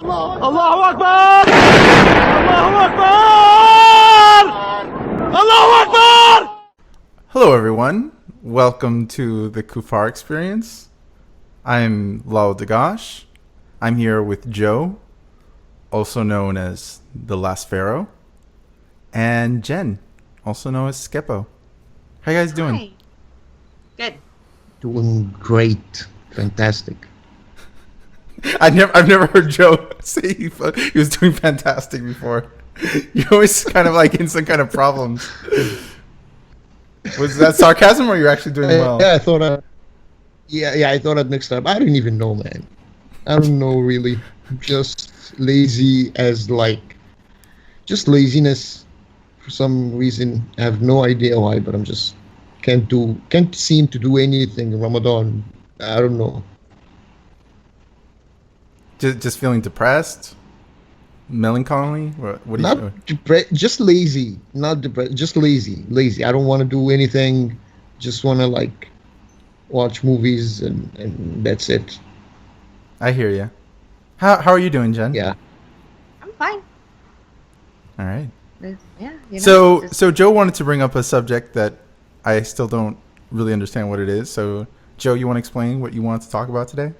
Allahu Akbar! Allahu Akbar! Allahu Akbar! Hello everyone, welcome to the Kuffar experience. I'm Lalo Dagach. I'm here with Joe, also known as the last Pharaoh, and Jenn, also known as Skeppo. How you guys doing? Hi. Good. Doing great. Fantastic. I've never heard Joe say he was doing fantastic before. You're always kind of like in some kind of problems. Was that sarcasm or you're actually doing well? Yeah, I thought I thought I'd mixed up. I didn't even know, man. I don't know really. Just lazy as just laziness for some reason. I have no idea why, but I'm just can't seem to do anything in Ramadan. I don't know. Just feeling depressed, melancholy. What are you doing? Just lazy, not depressed. Just lazy. I don't want to do anything. Just want to watch movies and that's it. I hear you. How are you doing, Jenn? Yeah. I'm fine. All right. Yeah. So Joe wanted to bring up a subject that I still don't really understand what it is. So Joe, you want to explain what you wanted to talk about today?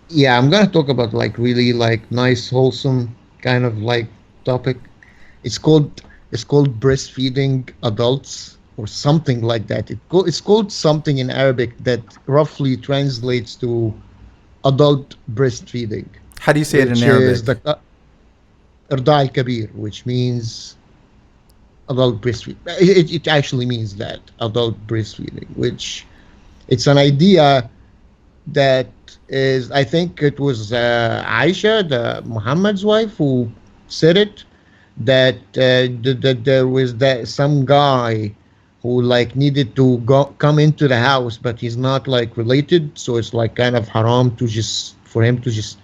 Yeah, I'm gonna talk about really nice, wholesome kind of topic. It's called breastfeeding adults or something like that. It's called something in Arabic that roughly translates to adult breastfeeding. How do you say it in Arabic? Is the Irda al-Kabir, which means adult breastfeeding. It actually means that, adult breastfeeding, which it's an idea that is, I think it was Aisha, the Muhammad's wife, who said it, that there was some guy who needed to come into the house, but he's not related, so it's kind of haram for him to just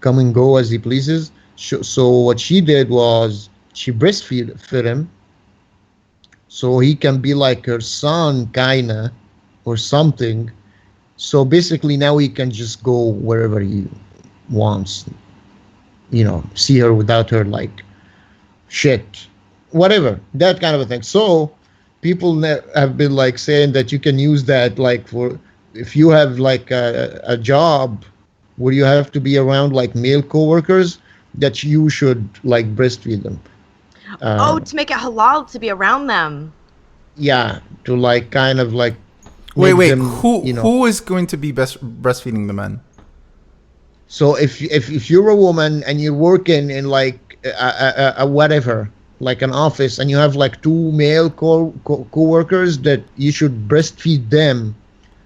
come and go as he pleases. So what she did was she breastfed him, so he can be like her son kinda or something. So basically now he can just go wherever he wants, see her without her shit, whatever, that kind of a thing. So people have been saying that you can use that for if you have a job where you have to be around male coworkers, that you should breastfeed them. To make it halal to be around them. Yeah, to kind of Wait. them, who is going to be breastfeeding the men? So if you're a woman and you're working in a whatever, an office, and you have two male co-workers, that you should breastfeed them,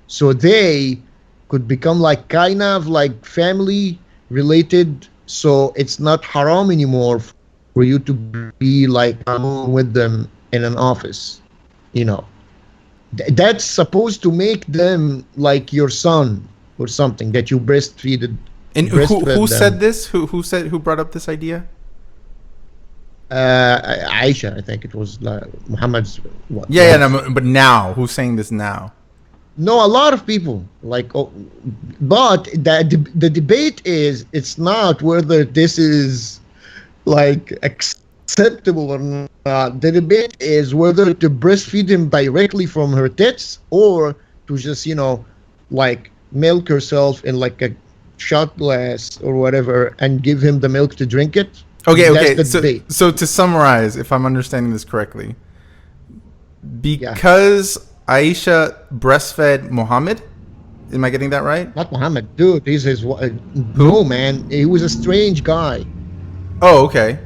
so they could become kind of family related. So it's not haram anymore for you to be alone with them in an office, That's supposed to make them like your son or something, that you breastfeeded. And who said this? Who brought up this idea? Aisha, I think it was Muhammad's. But now who's saying this now? No, a lot of people but the debate is, it's not whether this is acceptable or not. The debate is whether to breastfeed him directly from her tits, or to just milk herself in a shot glass or whatever and give him the milk to drink it. Okay. So to summarize, if I'm understanding this correctly, because Aisha breastfed Muhammad, am I getting that right? Not Muhammad, dude. He's his wife. No, man. He was a strange guy. Oh, okay.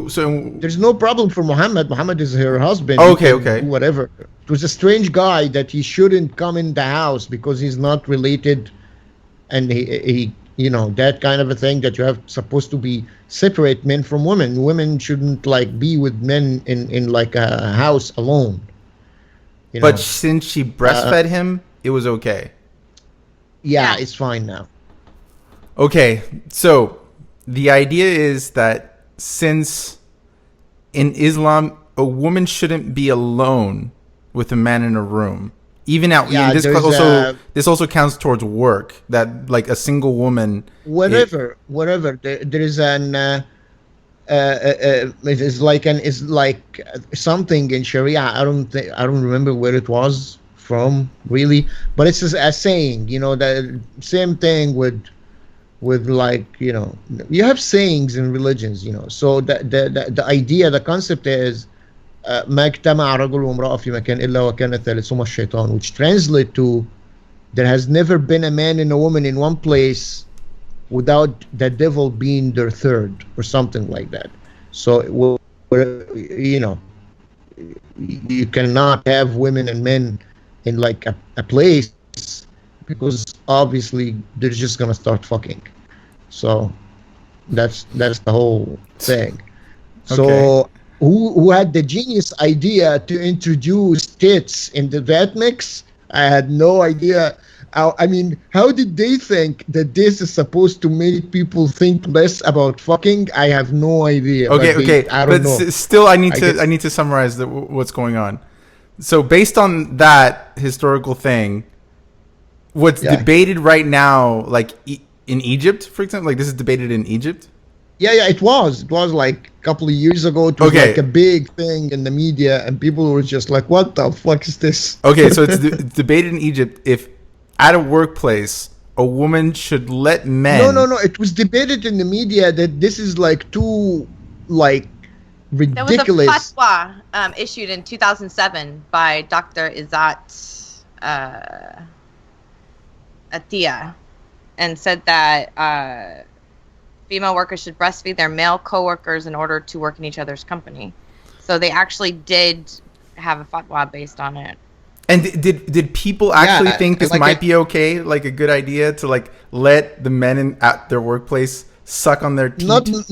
So there's no problem for Muhammad. Muhammad is her husband. Okay. Whatever. It was a strange guy that he shouldn't come in the house because he's not related, and he that kind of a thing, that you have supposed to be separate men from women. Women shouldn't be with men in a house alone. But since she breastfed him, it was okay. Yeah, it's fine now. Okay, so the idea is that since in Islam, a woman shouldn't be alone with a man in a room, Even out, Yeah, and this there's also this also counts towards work. That like a single woman, whatever. There is an it is like something in Sharia. I don't remember where it was from really, but it's a saying. You know, the same thing with like, you know, you have sayings in religions. You know, so the idea, the concept is ما اجتمع رجل وامرأة في مكان إلا وكان ثالثهما الشيطان, which translate to there has never been a man and a woman in one place without the devil being their third, or something like that. So, you know, you cannot have women and men in like a place, because obviously they're just gonna start fucking. So that's the whole thing. So Okay. who had the genius idea to introduce tits into that mix? I had no idea. I mean, how did they think that this is supposed to make people think less about fucking? I have no idea. Okay. I don't know. Still, I need guess- I need to summarize what's going on. So based on that historical thing, what's Yeah. debated right now, like in Egypt, for example, like this is debated in Egypt. Yeah, it was. It was like a couple of years ago. It was Okay. like a big thing in the media, and people were just like, "What the fuck is this?" Okay, so it's debated in Egypt if at a workplace a woman should let men. No. It was debated in the media that this is like too, like, There was a ridiculous. fatwa issued in 2007 by Dr. Izzat Atiyah, and said that female workers should breastfeed their male coworkers in order to work in each other's company. So they actually did have a fatwa based on it. And did people actually Yeah, think this like might be okay, like a good idea to like let the men at their workplace suck on their teeth?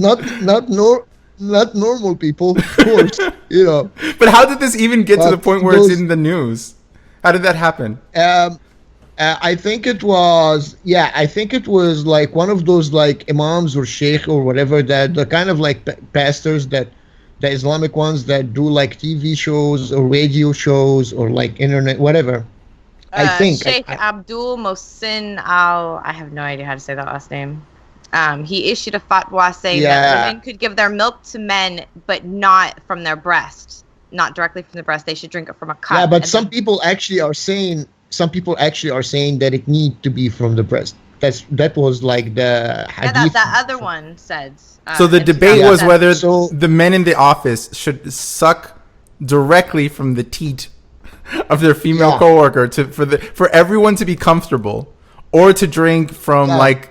Not normal people, of course. You know. But how did this even get to the But point where it's those- in the news? How did that happen? I think it was, I think it was like one of those like imams or sheikh or whatever, that the kind of like pastors, that the Islamic ones that do like TV shows or radio shows or like internet, whatever. I think Sheikh Abdul Mohsin I have no idea how to say that last name. He issued a fatwa saying that women could give their milk to men, but not from their breast, not directly from the breast. They should drink it from a cup. Yeah, but some people actually are saying that it need to be from the breast. That was like the hadith. that other one said. So the in debate was 2007. whether So- the men in the office should suck directly from the teat of their female Yeah. coworker for everyone to be comfortable, or to drink from like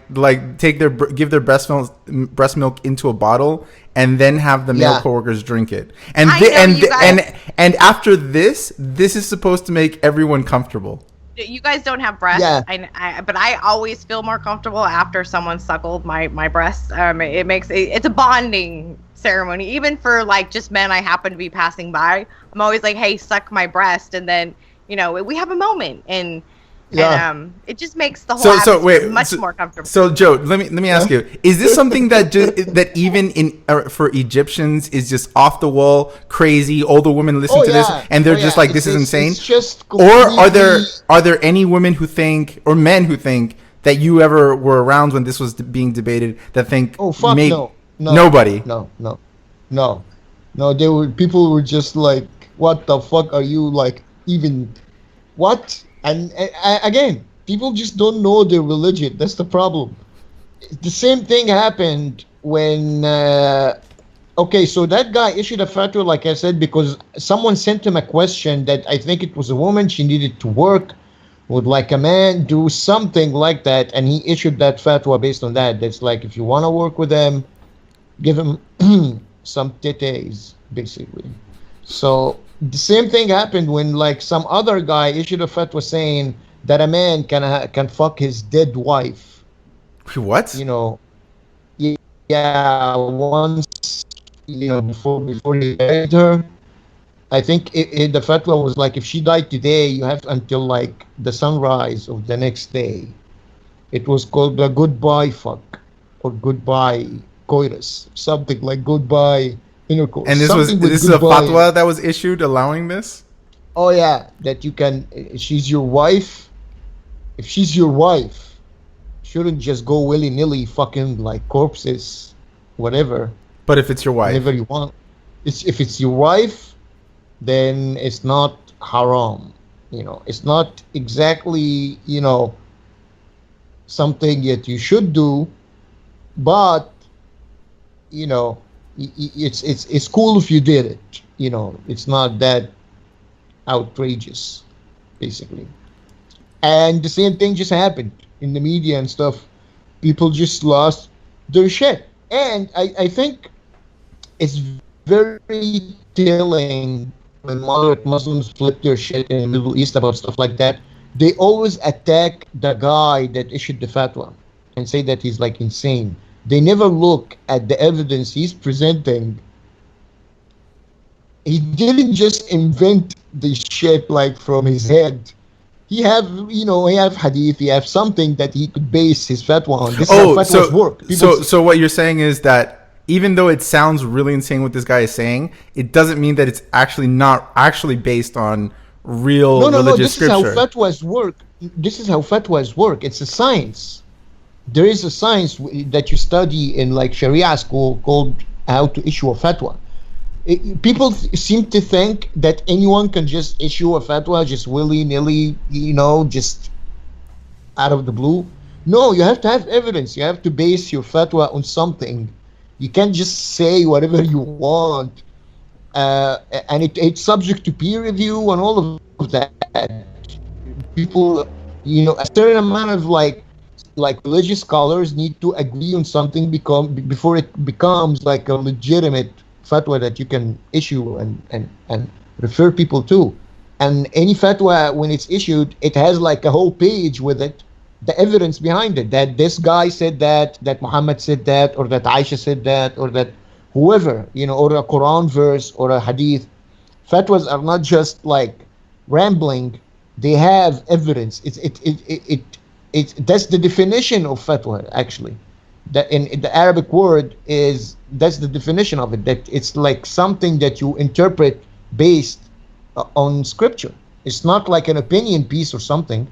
give their breast milk into a bottle and then have the male Yeah. coworkers drink it. And I know you guys- and after this is supposed to make everyone comfortable. You guys don't have breasts, Yeah. but I always feel more comfortable after someone suckled my breasts. It's a bonding ceremony, even for like just men I happen to be passing by. I'm always like, hey, suck my breast, and then we have a moment, and it just makes the whole atmosphere much more comfortable. So Joe, let me ask you: is this something that that even for Egyptians is just off the wall, crazy? All the women listen to this, and they're just like, "This is insane." It's just or are there any women who think, or men who think, that you ever were around when this was being debated, that think, "Oh fuck no, nobody." No. People were just like, "What the fuck are you like even what?" And again, people just don't know their religion. That's the problem. The same thing happened when so that guy issued a fatwa, like I said, because someone sent him a question that I think it was a woman. She needed to work with like a man, do something like that, and he issued that fatwa based on that. That's like, if you want to work with them, give him some titties, basically. So the same thing happened when like some other guy issued a fatwa saying that a man can fuck his dead wife. What? Once, before he buried her. I think the fatwa was like, if she died today, you have until like the sunrise of the next day. It was called the goodbye fuck, or goodbye coitus, something like goodbye intercourse. And this is a fatwa that was issued allowing this? oh yeah, that you can, she's your wife. If she's your wife, shouldn't just go willy-nilly fucking like corpses, whatever, But if it's your whenever wife, you want. If it's your wife, then it's not haram. It's not exactly, something that you should do, but it's cool if you did it. It's not that outrageous, basically. And the same thing just happened in the media and stuff. People just lost their shit. And I think it's very telling when moderate Muslims flip their shit in the Middle East about stuff like that. They always attack the guy that issued the fatwa and say that he's like insane. They never look at the evidence he's presenting. He didn't just invent this shit like from his head. He have hadith, he have something that he could base his fatwa on. This is how fatwas work. So what you're saying is that even though it sounds really insane what this guy is saying, it doesn't mean that it's actually not actually based on real religious scripture. This is how fatwas work. This is how fatwas work. It's a science. There is a science that you study in like Sharia school called how to issue a fatwa. People seem to think that anyone can just issue a fatwa just willy-nilly, just out of the blue. No, you have to have evidence. You have to base your fatwa on something. You can't just say whatever you want. And it's subject to peer review and all of that. People, a certain amount of like religious scholars need to agree on something before it becomes like a legitimate fatwa that you can issue and refer people to. And any fatwa, when it's issued, it has like a whole page with it, the evidence behind it, that this guy said that Muhammad said that, or that Aisha said that, or that whoever, or a Quran verse or a hadith. Fatwas are not just like rambling, they have evidence. That's the definition of fatwa, actually. That in the Arabic word that's the definition of it, that it's like something that you interpret based on scripture. It's not like an opinion piece or something.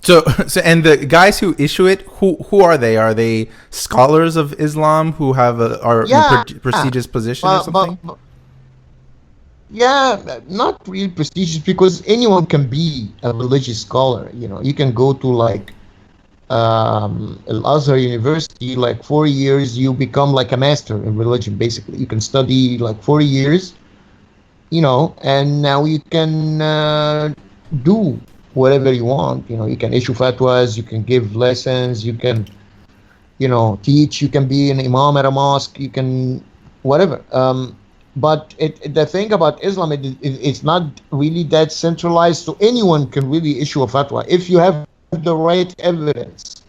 So and the guys who issue it, who are they? Are they scholars of Islam who have in a prestigious position or something? Not really prestigious, because anyone can be a religious scholar. You can go to like Al-Azhar University, like 4 years, you become like a master in religion, basically. You can study like 4 years, and now you can do whatever you want. You can issue fatwas, you can give lessons, you can, teach, you can be an imam at a mosque, you can, whatever. But the thing about Islam, it's not really that centralized, so anyone can really issue a fatwa if you have the right evidence.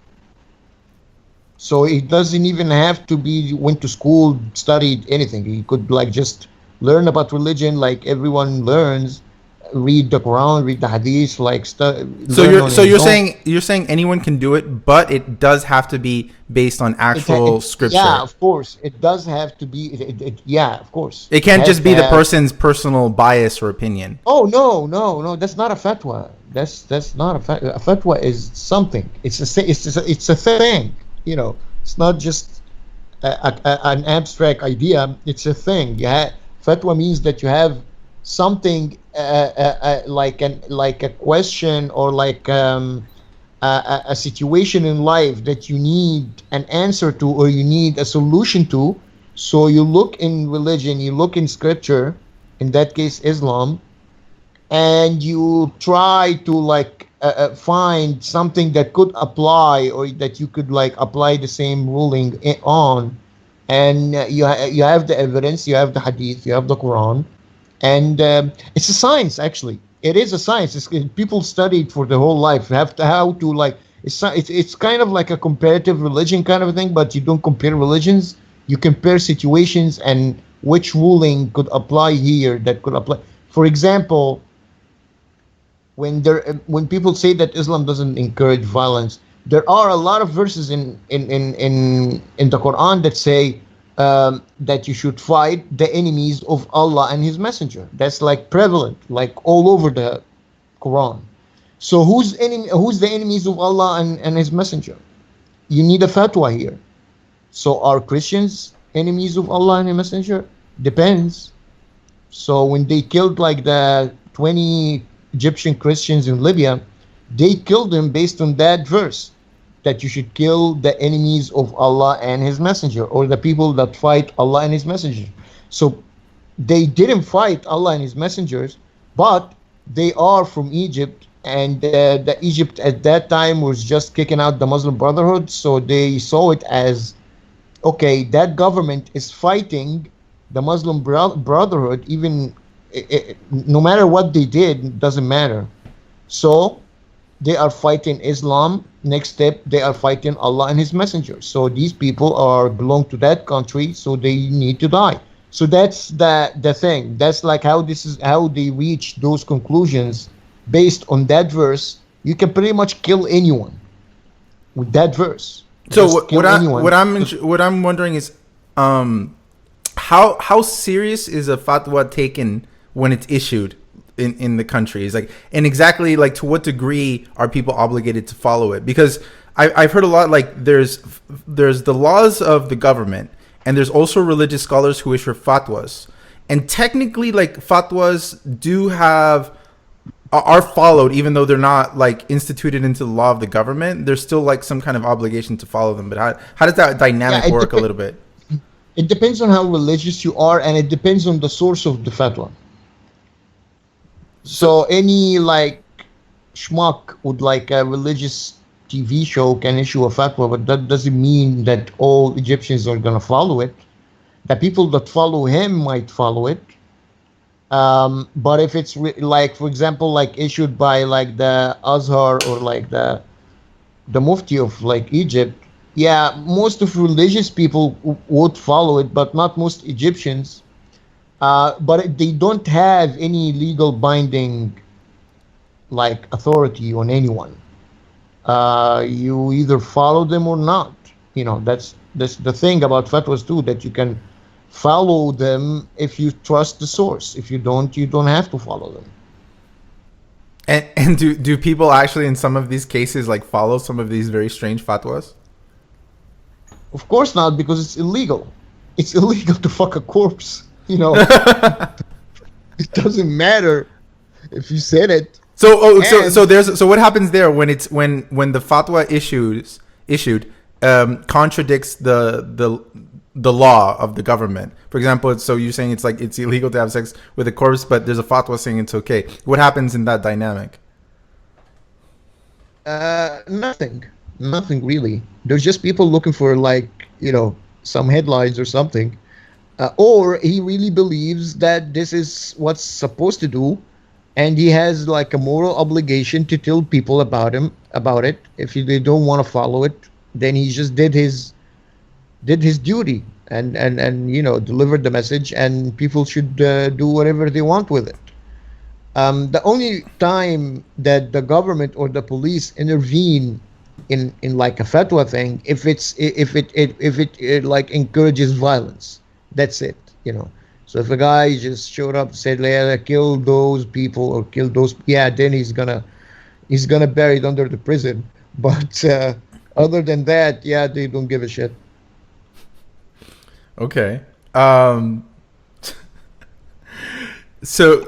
So it doesn't even have to be went to school, studied anything. You could like just learn about religion like everyone learns, read the Quran, read the hadith, like stuff. So you're saying anyone can do it, but it does have to be based on actual scripture. Yeah, of course, it does have to be. Yeah, of course. It can't just be the person's personal bias or opinion. Oh no, that's not a fatwa. That's not a fatwa. A fatwa is something. It's a thing. It's not just an abstract idea. It's a thing. Fatwa means that you have something like a question or like a situation in life that you need an answer to, or you need a solution to. So you look in religion, you look in scripture, in that case Islam, and you try to like find something that could apply, or that you could like apply the same ruling on. And you have the evidence, you have the hadith, you have the Quran. And it's a science, actually. It is a science. People study it for their whole life. It's kind of like a comparative religion kind of thing, but you don't compare religions. You compare situations and which ruling could apply here, that could apply. For example, when people say that Islam doesn't encourage violence, there are a lot of verses in the Quran that say that you should fight the enemies of Allah and His Messenger. That's like prevalent, like all over the Quran. So who's the enemies of Allah and His Messenger? You need a fatwa here. So are Christians enemies of Allah and His Messenger? Depends. So when they killed like the 20 Egyptian Christians in Libya, they killed them based on that verse, that you should kill the enemies of Allah and His Messenger, or the people that fight Allah and His Messenger. So they didn't fight Allah and His messengers, but they are from Egypt, and the Egypt at that time was just kicking out the Muslim Brotherhood. So they saw it as, okay, that government is fighting the Muslim Brotherhood, even no matter what they did, it doesn't matter. So they are fighting Islam. Next step, they are fighting Allah and His Messenger. So these people belong to that country, so they need to die. So that's the thing. That's like how they reach those conclusions based on that verse. You can pretty much kill anyone with that verse. So what I'm wondering is, how serious is a fatwa taken when it's issued in the country? Is like, and exactly like to what degree are people obligated to follow it? Because I've heard a lot, like there's the laws of the government, and there's also religious scholars who issue fatwas, and technically like fatwas are followed, even though they're not like instituted into the law of the government. There's still like some kind of obligation to follow them. But how does that dynamic work a little bit? It depends on how religious you are, and it depends on the source of the fatwa. So any like schmuck with like a religious TV show can issue a fatwa, but that doesn't mean that all Egyptians are gonna follow it. The people that follow him might follow it. But if it's like, for example, like issued by like the Azhar or like the Mufti of like Egypt, yeah, most of religious people would follow it, but not most Egyptians. But they don't have any legal binding like authority on anyone. You either follow them or not. You know, that's the thing about fatwas too, that you can follow them if you trust the source. If you don't have to follow them. And do people actually in some of these cases like follow some of these very strange fatwas? Of course not, because it's illegal. It's illegal to fuck a corpse. You know, it doesn't matter if you said it. So what happens there when the fatwa issued contradicts the law of the government? For example, so you're saying it's illegal to have sex with a corpse, but there's a fatwa saying it's okay. What happens in that dynamic? Nothing really. There's just people looking for like, you know, some headlines or something. Or he really believes that this is what's supposed to do, and he has like a moral obligation to tell people about it. If they don't want to follow it, then he just did his duty and you know, delivered the message, and people should do whatever they want with it. The only time that the government or the police intervene in like a fatwa thing, if it like encourages violence. That's it, you know. So if a guy just showed up and said, "Yeah, kill those people," or "kill those," yeah, then he's gonna buried under the prison. But other than that, yeah, they don't give a shit. Okay. So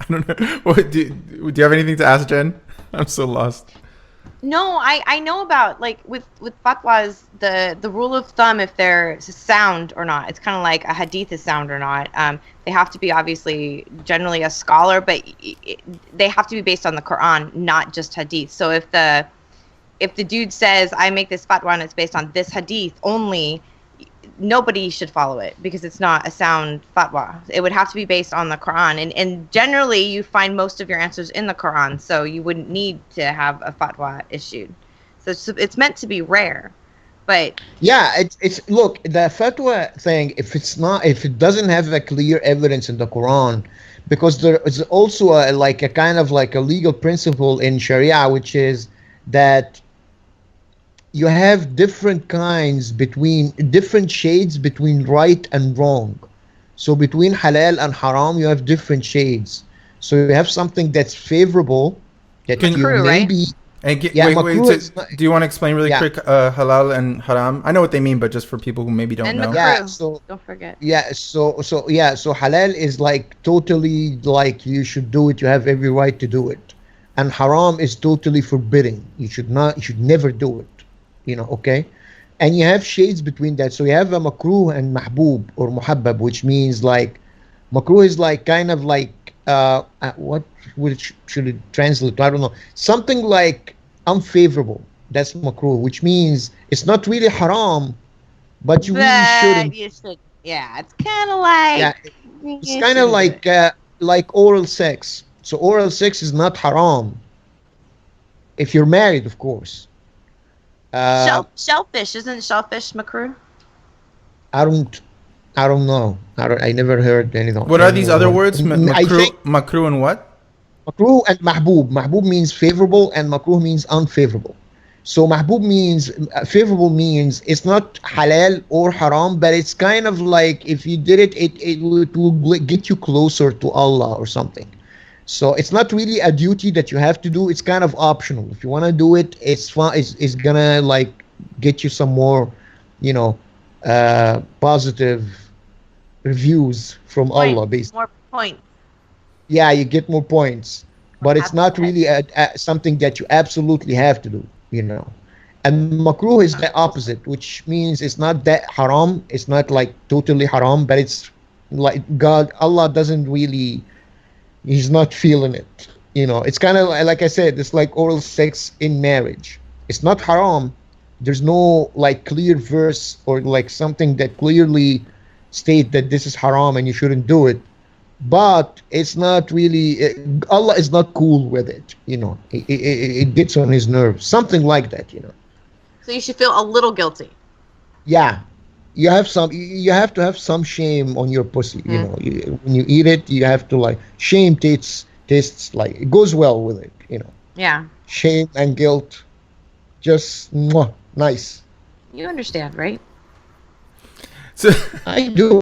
I don't know. What, do you have anything to ask, Jen? I'm so lost. No, I know about, like, with fatwas, the rule of thumb, if they're sound or not. It's kind of like a hadith is sound or not. They have to be obviously generally a scholar, but they have to be based on the Quran, not just hadith. So if the dude says, I make this fatwa and it's based on this hadith only, nobody should follow it because it's not a sound fatwa. It would have to be based on the Quran, and generally you find most of your answers in the Quran, so you wouldn't need to have a fatwa issued. So it's meant to be rare, but yeah, it's look, the fatwa thing, if it doesn't have a clear evidence in the Quran, because there is also a kind of like a legal principle in Sharia, which is that you have different shades between right and wrong. So between halal and haram, you have different shades. So you have something that's favorable that Can you Makruh, right? maybe, and yeah, wait. makruh So is not, do you want to explain really yeah, quick halal and haram? I know what they mean, but just for people who maybe don't And know. yeah. makruh. So Don't forget. yeah, so halal is like totally like you should do it, you have every right to do it. And haram is totally forbidding. You should never do it. Okay? And you have shades between that. So you have a makruh and mahbub or muhabbab, which means like makruh is like kind of like what should it translate to? I don't know. Something like unfavorable. That's makruh, which means it's not really haram, but you really But shouldn't. you should. Yeah, it's kind of like Yeah, it's you kind of shouldn't do it. like oral sex. So oral sex is not haram if you're married, of course. Uh, Shellfish isn't shellfish makruh? I don't I don't know. I never heard anything. What are these other words? I think Makru and what? makruh and mahbub. Mahbub means favorable and makruh means unfavorable. So mahbub means favorable means it's not halal or haram, but it's kind of like if you did it, it will get you closer to Allah or something. So it's not really a duty that you have to do. It's kind of optional. If you want to do it, it's fun. It's gonna like get you some more, positive reviews from Allah. Points. Basically, More points. yeah, you get more points, More but it's pats on not the head. really something that you absolutely have to do. And makruh is the opposite, which means it's not that haram. It's not like totally haram, but it's like Allah doesn't really. He's not feeling it. It's kind of like I said, it's like oral sex in marriage. It's not haram. There's no like clear verse or like something that clearly state that this is haram and you shouldn't do it. But it's not really. Allah is not cool with it. It gets on his nerves. Something like that. So you should feel a little guilty. Yeah, you have to have some shame on your pussy. Mm. When you eat it, you have to like shame tastes like it goes well with it. Yeah. Shame and guilt, just nice. You understand, right? So, I do.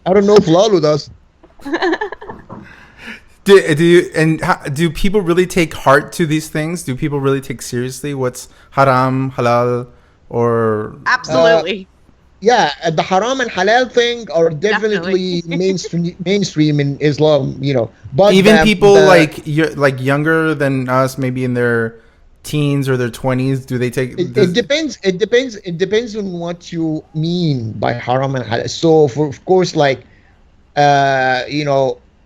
I don't know if Lalo does. do people really take heart to these things? Do people really take seriously what's haram, halal, or Absolutely. Yeah, the haram and halal thing are definitely mainstream in Islam. But even people like younger than us, maybe in their teens or their 20s, do they take? it depends. It depends on what you mean by haram and halal. So, of course, like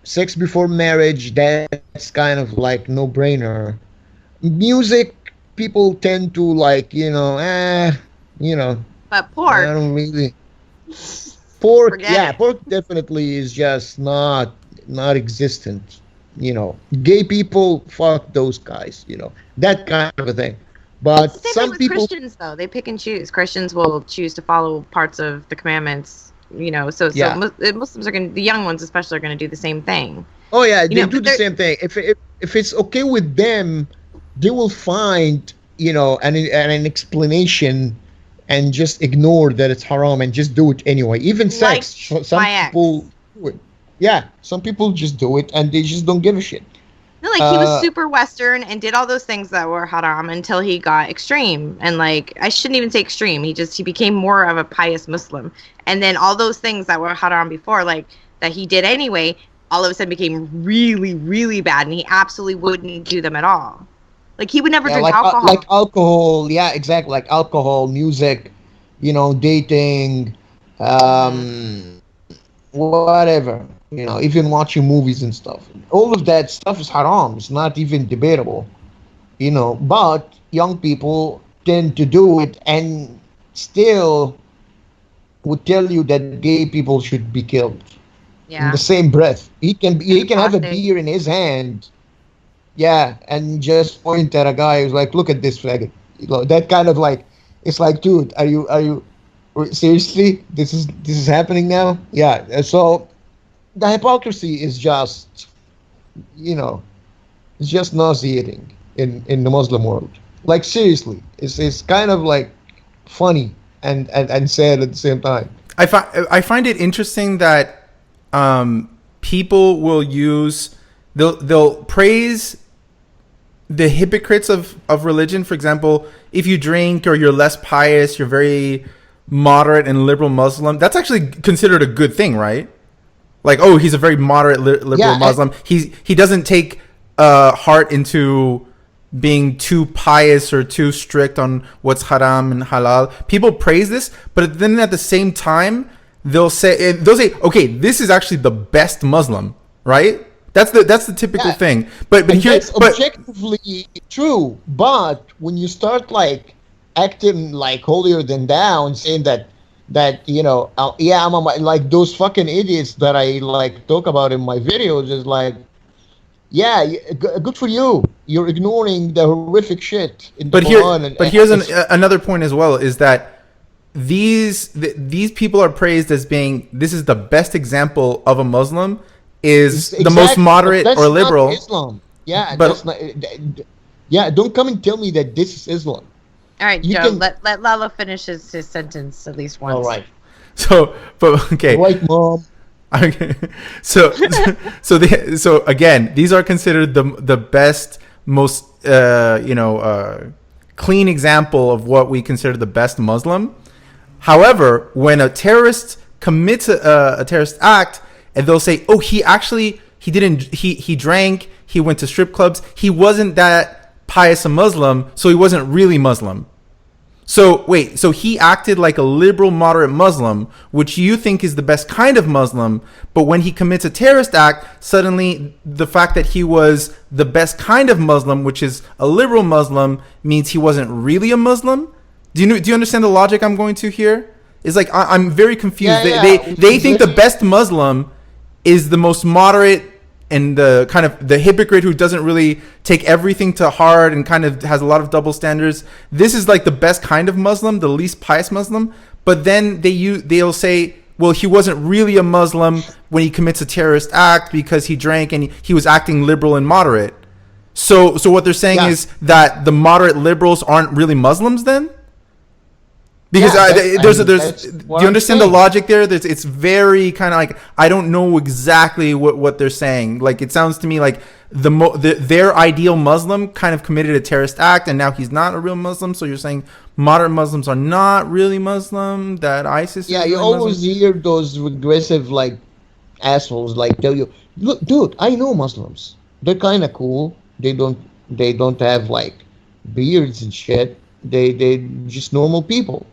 sex before marriage, that's kind of like no brainer. Music, people tend to like, But I pork. don't really. Pork, Forget yeah, it. pork definitely is just not existent. Gay people, fuck those guys. That kind of a thing. But It's the same some thing with people, Christians, though. They pick and choose. Christians will choose to follow parts of the commandments. Yeah. Muslims are the young ones especially are going to do the same thing. oh yeah, they know, do but the they're- same thing. If it's okay with them, they will find an explanation and just ignore that it's haram and just do it anyway. Even Like sex, some my ex. people do it. Yeah, some people just do it and they just don't give a shit. No, like he was super Western and did all those things that were haram until he got extreme. And like I shouldn't even say extreme. He became more of a pious Muslim. And then all those things that were haram before, like that he did anyway, all of a sudden became really, really bad. And he absolutely wouldn't do them at all. Like he would never Yeah, drink alcohol. like alcohol. Yeah, exactly. Like alcohol, music, dating, whatever. Even watching movies and stuff. All of that stuff is haram. It's not even debatable. But young people tend to do it and still would tell you that gay people should be killed. In Yeah. the same breath, he can have a Apostate. beer in his hand, yeah, and just point at a guy who's like, look at this faggot. That kind of like, it's like, dude, are you seriously? This is happening now? Yeah. So the hypocrisy is just, it's just nauseating in the Muslim world. Like seriously, it's kind of like funny and sad at the same time. I find it interesting that people will use they'll praise the hypocrites of religion. For example, if you drink or you're less pious, you're very moderate and liberal Muslim. That's actually considered a good thing, right? Like, oh, he's a very moderate liberal Muslim. He doesn't take heart into being too pious or too strict on what's haram and halal. People praise this, but then at the same time, they'll say, okay, this is actually the best Muslim, right? That's the typical thing. But here, that's objectively true. But when you start like acting like holier than thou and saying that I'm like those fucking idiots that I like talk about in my videos is like, yeah, good for you. You're ignoring the horrific shit in the Quran. But here's another point as well, is that these people are praised as being, this is the best example of a Muslim, is the most moderate or liberal. Not Islam. Yeah, but that's not. Yeah, don't come and tell me that this is Islam. All right, Joe, let Lalo finish his sentence at least once. All right. So, but okay. Right, Mom. Okay. So again, these are considered the best, most clean example of what we consider the best Muslim. However, when a terrorist commits a terrorist act, and they'll say, oh, he drank, he went to strip clubs, he wasn't that pious a Muslim, so he wasn't really Muslim. So wait, so he acted like a liberal, moderate Muslim, which you think is the best kind of Muslim, but when he commits a terrorist act, suddenly the fact that he was the best kind of Muslim, which is a liberal Muslim, means he wasn't really a Muslim? Do you understand the logic I'm going to here? It's like, I'm very confused. They think the best Muslim is the most moderate and the kind of the hypocrite who doesn't really take everything to heart and kind of has a lot of double standards. This is like the best kind of Muslim, the least pious Muslim. But then they'll say, well, he wasn't really a Muslim when he commits a terrorist act because he drank and he was acting liberal and moderate. So what they're saying is that the moderate liberals aren't really Muslims then? Because do you understand the logic there? It's very kind of like, I don't know exactly what they're saying. Like, it sounds to me like their ideal Muslim kind of committed a terrorist act, and now he's not a real Muslim. So you're saying moderate Muslims are not really Muslim? That ISIS? Yeah, is you really always Muslim? hear those regressive like assholes like tell you, look, dude, I know Muslims. They're kind of cool. They don't have like beards and shit. They just normal people.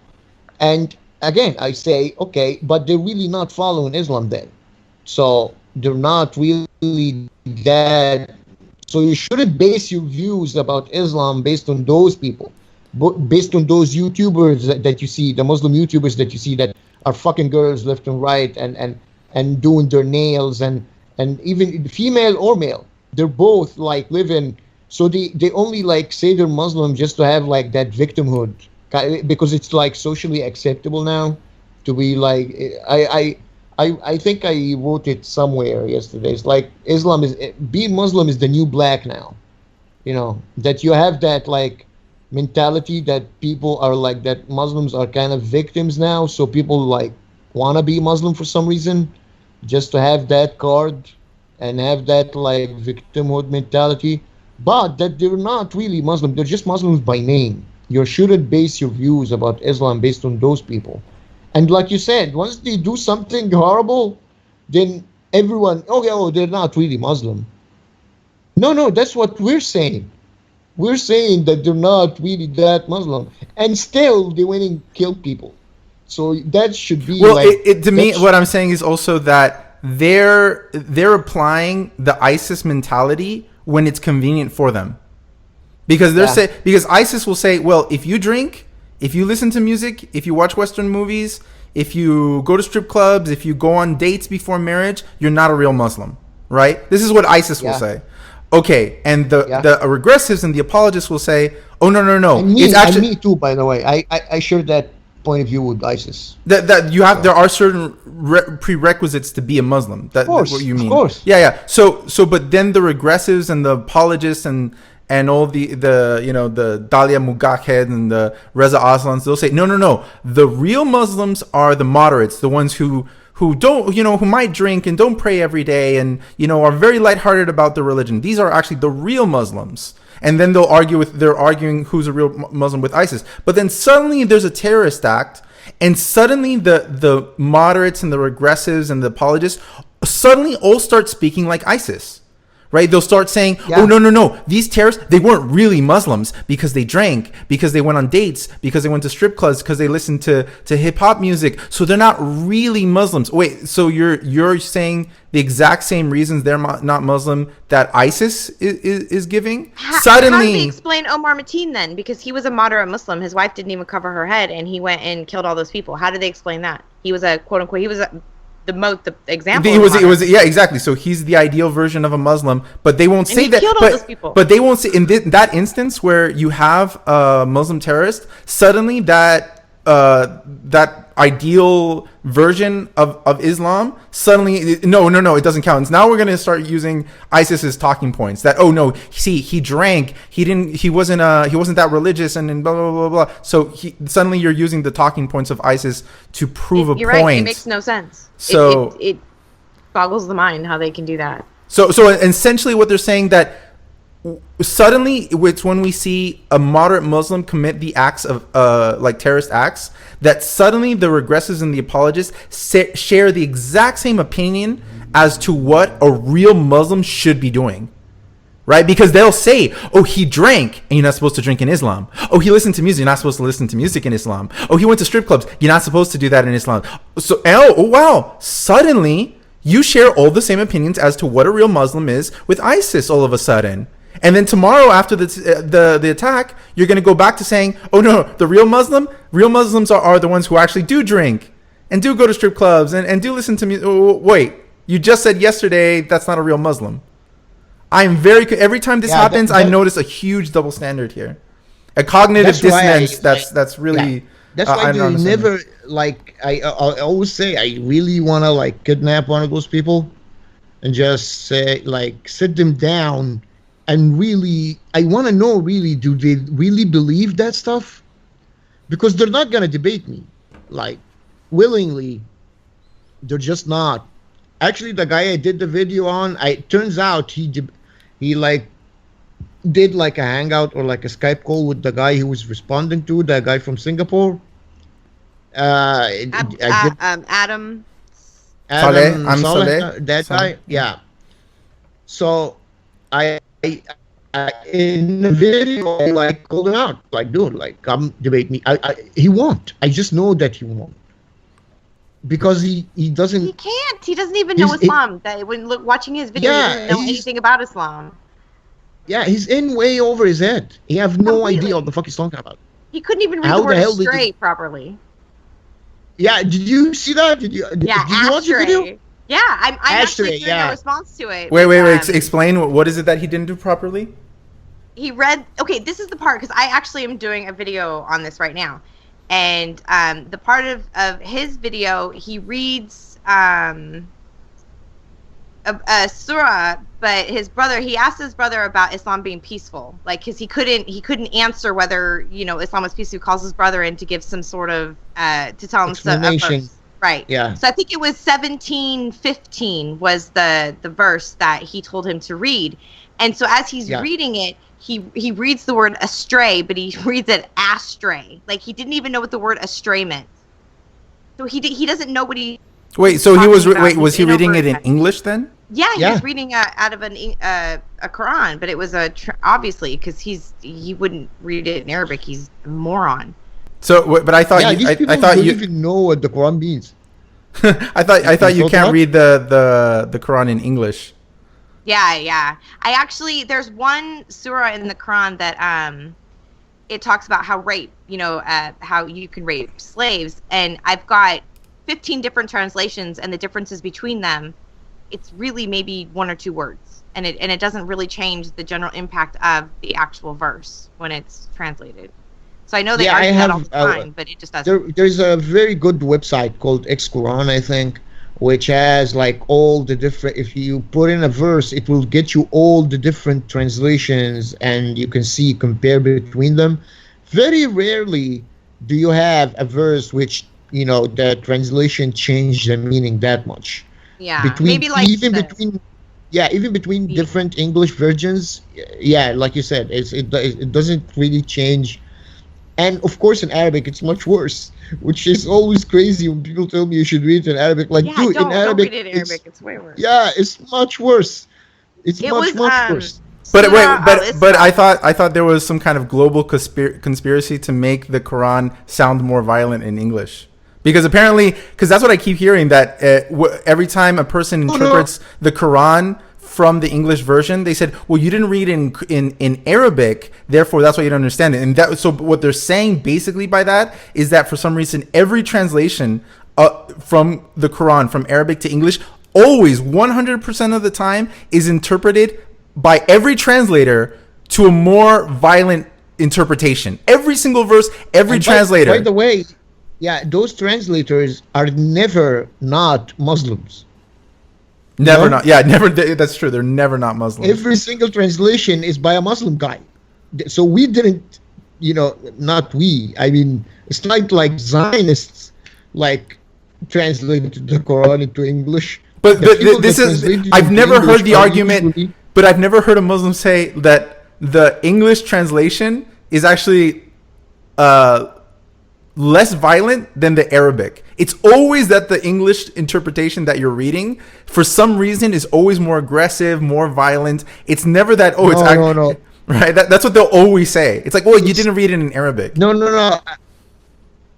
And again, I say, okay, but they're really not following Islam then. So they're not really that. So you shouldn't base your views about Islam based on those people, but based on those YouTubers that you see, the Muslim YouTubers that you see that are fucking girls left and right and doing their nails and even female or male. They're both like living. So they only like say they're Muslim just to have like that victimhood. Because it's like socially acceptable now to be like, I think I wrote it somewhere yesterday. It's like being Muslim is the new black now. You know, that you have that like mentality that people are like, that Muslims are kind of victims now. So people like want to be Muslim for some reason, just to have that card and have that like victimhood mentality. But that they're not really Muslim. They're just Muslims by name. You shouldn't base your views about Islam based on those people. And like you said, once they do something horrible, then everyone, they're not really Muslim. No, that's what we're saying. We're saying that they're not really that Muslim. And still, they went and killed people. So that should be to me, what I'm saying is also that they're applying the ISIS mentality when it's convenient for them. Because because ISIS will say, well, if you drink, if you listen to music, if you watch Western movies, if you go to strip clubs, if you go on dates before marriage, you're not a real Muslim, right? This is what ISIS will say. Okay, and the regressives and the apologists will say, oh, no. And me too, by the way. I share that point of view with ISIS. That you have, there are certain prerequisites to be a Muslim. That's what you mean. Of course. Yeah. So, but then the regressives and the apologists and and all the the Dalia Mugahed and the Reza Aslans, they'll say no, the real Muslims are the moderates, the ones who don't, who might drink and don't pray every day and, are very lighthearted about their religion. These are actually the real Muslims. And then they're arguing who's a real Muslim with ISIS. But then suddenly there's a terrorist act, and suddenly the moderates and the regressives and the apologists suddenly all start speaking like ISIS. Right? They'll start saying, oh, no. These terrorists, they weren't really Muslims because they drank, because they went on dates, because they went to strip clubs, because they listened to hip hop music. So they're not really Muslims. Wait, so you're saying the exact same reasons they're not Muslim that ISIS is giving? Suddenly, how do they explain Omar Mateen then? Because he was a moderate Muslim. His wife didn't even cover her head, and he went and killed all those people. How do they explain that? He was a quote unquote. He was the example. It was yeah, exactly. So he's the ideal version of a Muslim, but they won't say that. But they won't say in that instance where you have a Muslim terrorist, suddenly that ideal version of Islam suddenly no, it doesn't count. And now we're going to start using ISIS's talking points that, oh no, see, he drank, he wasn't that religious, and blah blah blah blah. So suddenly you're using the talking points of ISIS to prove a point. You're right. It makes no sense. So it boggles the mind how they can do that. So essentially what they're saying that suddenly it's when we see a moderate Muslim commit the acts of like terrorist acts, that suddenly the regressives and the apologists share the exact same opinion as to what a real Muslim should be doing. Right? Because they'll say, oh, he drank, and you're not supposed to drink in Islam. Oh, he listened to music, you're not supposed to listen to music in Islam. Oh, he went to strip clubs, you're not supposed to do that in Islam. So, oh wow, suddenly you share all the same opinions as to what a real Muslim is with ISIS all of a sudden. And then tomorrow after the attack, you're going to go back to saying, oh no, the real Muslims are the ones who actually do drink and do go to strip clubs and do listen to music. Oh, wait, you just said yesterday that's not a real Muslim. Every time this happens, I notice a huge double standard here, a cognitive dissonance. That's really. Yeah. That's why you never I always say I really want to kidnap one of those people, and just say sit them down, and really I want to know do they really believe that stuff? Because they're not gonna debate me willingly. They're just not. Actually, the guy I did the video on, it turns out he did a hangout or a Skype call with the guy who was responding to the guy from Singapore. Adam Saleh, that guy, yeah. So I in the video I called him out, dude, come debate me. He won't. I just know that he won't. Because he doesn't. He can't. He doesn't even know Islam. Watching his video, he doesn't know anything about Islam. Yeah, he's in way over his head. He have no idea what the fuck he's talking about. He couldn't even read the word astray properly. Yeah, did you see that? Did you watch the video? Yeah, I'm actually doing a response to it. Wait. Explain what is it that he didn't do properly? He read. Okay, this is the part because I actually am doing a video on this right now. And the part of his video, he reads a surah, but he asked his brother about Islam being peaceful, because he couldn't answer whether Islam was peaceful. He calls his brother in to give some sort of to tell him explanation. Right. Yeah. So I think it was 17:15 was the verse that he told him to read, and so as he's reading it. He reads the word astray, but he reads it astray. He didn't even know what the word astray meant. So he doesn't know what he. Wait, so he was was he reading it in English then? Yeah, he was reading out of a Quran, but it was obviously because he wouldn't read it in Arabic. He's a moron. So, but I thought these people don't even know what the Quran means. I thought you can't read the Quran in English. Yeah. There's one surah in the Quran that it talks about how rape, how you can rape slaves, and I've got 15 different translations, and the differences between them, it's really maybe one or two words, and it doesn't really change the general impact of the actual verse when it's translated. So I know they argue that all the time, but it just doesn't. There's a very good website called X Quran, I think, which has like all the different, if you put in a verse, it will get you all the different translations and you can see, compare between them. Very rarely do you have a verse which, the translation changed the meaning that much. Yeah, maybe like Even between, yeah, even between different English versions. Yeah, like you said, it doesn't really change. And of course, in Arabic, it's much worse, which is always crazy when people tell me you should read it in Arabic. Like, yeah, dude, don't Arabic, read it in Arabic. It's way worse. yeah, it's much worse. It's It much, was much worse. But Surah wait, but Al-Isra. I thought there was some kind of global conspiracy to make the Quran sound more violent in English. Because apparently, because that's what I keep hearing, that every time a person interprets the Quran from the English version, they said, well, you didn't read in Arabic, therefore that's why you don't understand it. And that, so what they're saying basically by that is that for some reason every translation from the Quran from Arabic to English always 100% of the time is interpreted by every translator to a more violent interpretation. Every single verse, every translator. By the way, yeah, those translators are never not Muslims. Never not. Yeah, never. That's true. They're never not Muslim. Every single translation is by a Muslim guy. So we didn't, not we. I mean, it's not like Zionists like translated the Quran into English. But this is. I've never heard the argument. But I've never heard a Muslim say that the English translation is actually less violent than the Arabic. It's always that the English interpretation that you're reading, for some reason, is always more aggressive, more violent. It's never that, no. Right? That's what they'll always say. It's like, well, you didn't read it in Arabic. No.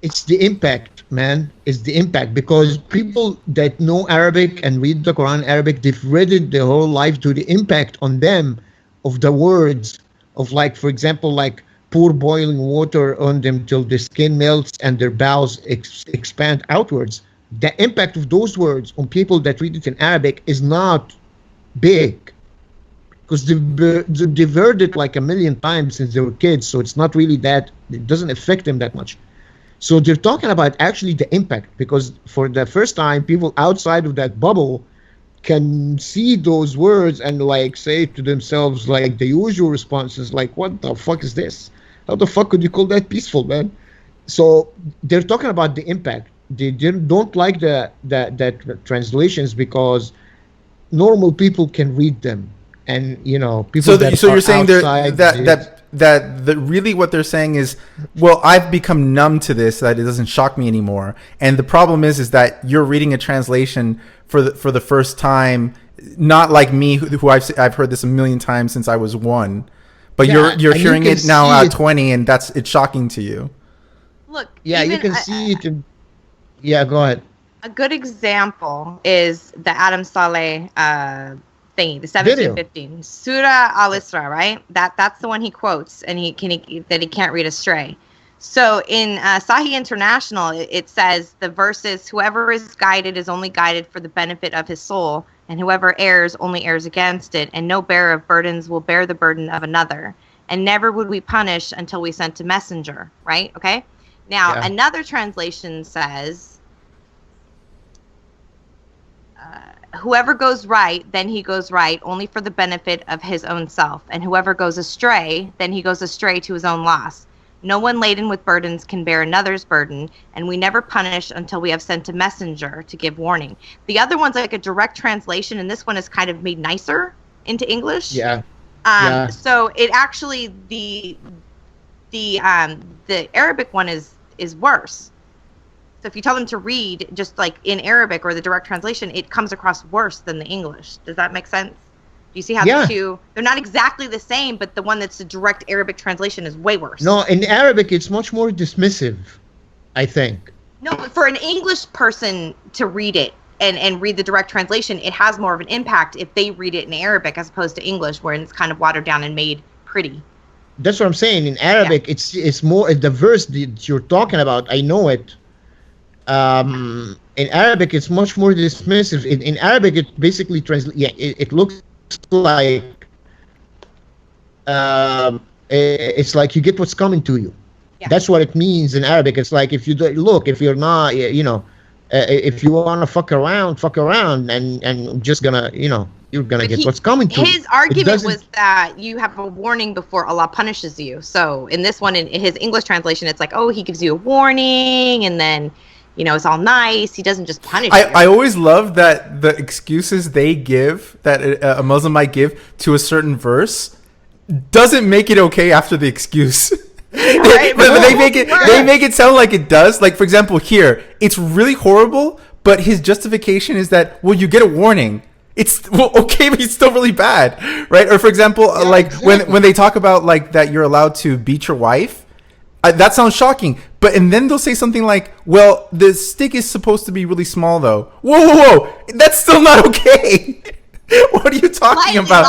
It's the impact, man. It's the impact, because people that know Arabic and read the Quran in Arabic, they've read it their whole life, to the impact on them of the words of, like, for example, like, pour boiling water on them till the skin melts and their bowels expand outwards. The impact of those words on people that read it in Arabic is not big, because they've heard it like a million times since they were kids, so it's not really that, it doesn't affect them that much. So they're talking about actually the impact, because for the first time, people outside of that bubble can see those words and like say to themselves, like, the usual responses, like, what the fuck is this? How the fuck could you call that peaceful, man? So they're talking about the impact. They don't like the translations because normal people can read them, and people. So you're saying that really what they're saying is, well, I've become numb to this, that it doesn't shock me anymore. And the problem is that you're reading a translation for the first time, not like me, who I've heard this a million times since I was 1. But you're hearing it now at 20, and it's shocking to you. Look, yeah, you can see it. Yeah, go ahead. A good example is the Adam Saleh thingy, the 1715 Surah Al-Isra, right? That's the one he quotes, and he can't read astray. So in Sahih International, it says the verses, whoever is guided is only guided for the benefit of his soul, and whoever errs only errs against it, and no bearer of burdens will bear the burden of another. And never would we punish until we sent a messenger, right? Okay? Now, Another translation says, whoever goes right, then he goes right only for the benefit of his own self. And whoever goes astray, then he goes astray to his own loss. No one laden with burdens can bear another's burden, and we never punish until we have sent a messenger to give warning. The other one's like a direct translation, and this one is kind of made nicer into English. Yeah. So it actually, the Arabic one is worse. So if you tell them to read just like in Arabic or the direct translation, it comes across worse than the English. Does that make sense? Do you see how the two, they're not exactly the same, but the one that's a direct Arabic translation is way worse. No, in Arabic, it's much more dismissive, I think. No, but for an English person to read it and read the direct translation, it has more of an impact if they read it in Arabic as opposed to English, where it's kind of watered down and made pretty. That's what I'm saying. In Arabic, it's more, the verse that you're talking about, I know it. In Arabic, it's much more dismissive. In Arabic, it basically translates, it looks like it's like you get what's coming to you. That's what it means in Arabic. It's like, if you look, if you're not, If you want to fuck around, and just gonna, you're gonna get what's coming to you. His argument was that you have a warning before Allah punishes you. So in this one, in his English translation, it's like, oh, he gives you a warning, and then, it's all nice. He doesn't just punish you. I always love that the excuses they give, that a Muslim might give to a certain verse, doesn't make it okay after the excuse. Right? they make it sound like it does. Like, for example, here, it's really horrible, but his justification is that, well, you get a warning. It's okay, but it's still really bad, right? Or for example, exactly. when they talk about like that you're allowed to beat your wife, that sounds shocking. And then they'll say something like, well, the stick is supposed to be really small, though. Whoa! That's still not okay. What are you talking about?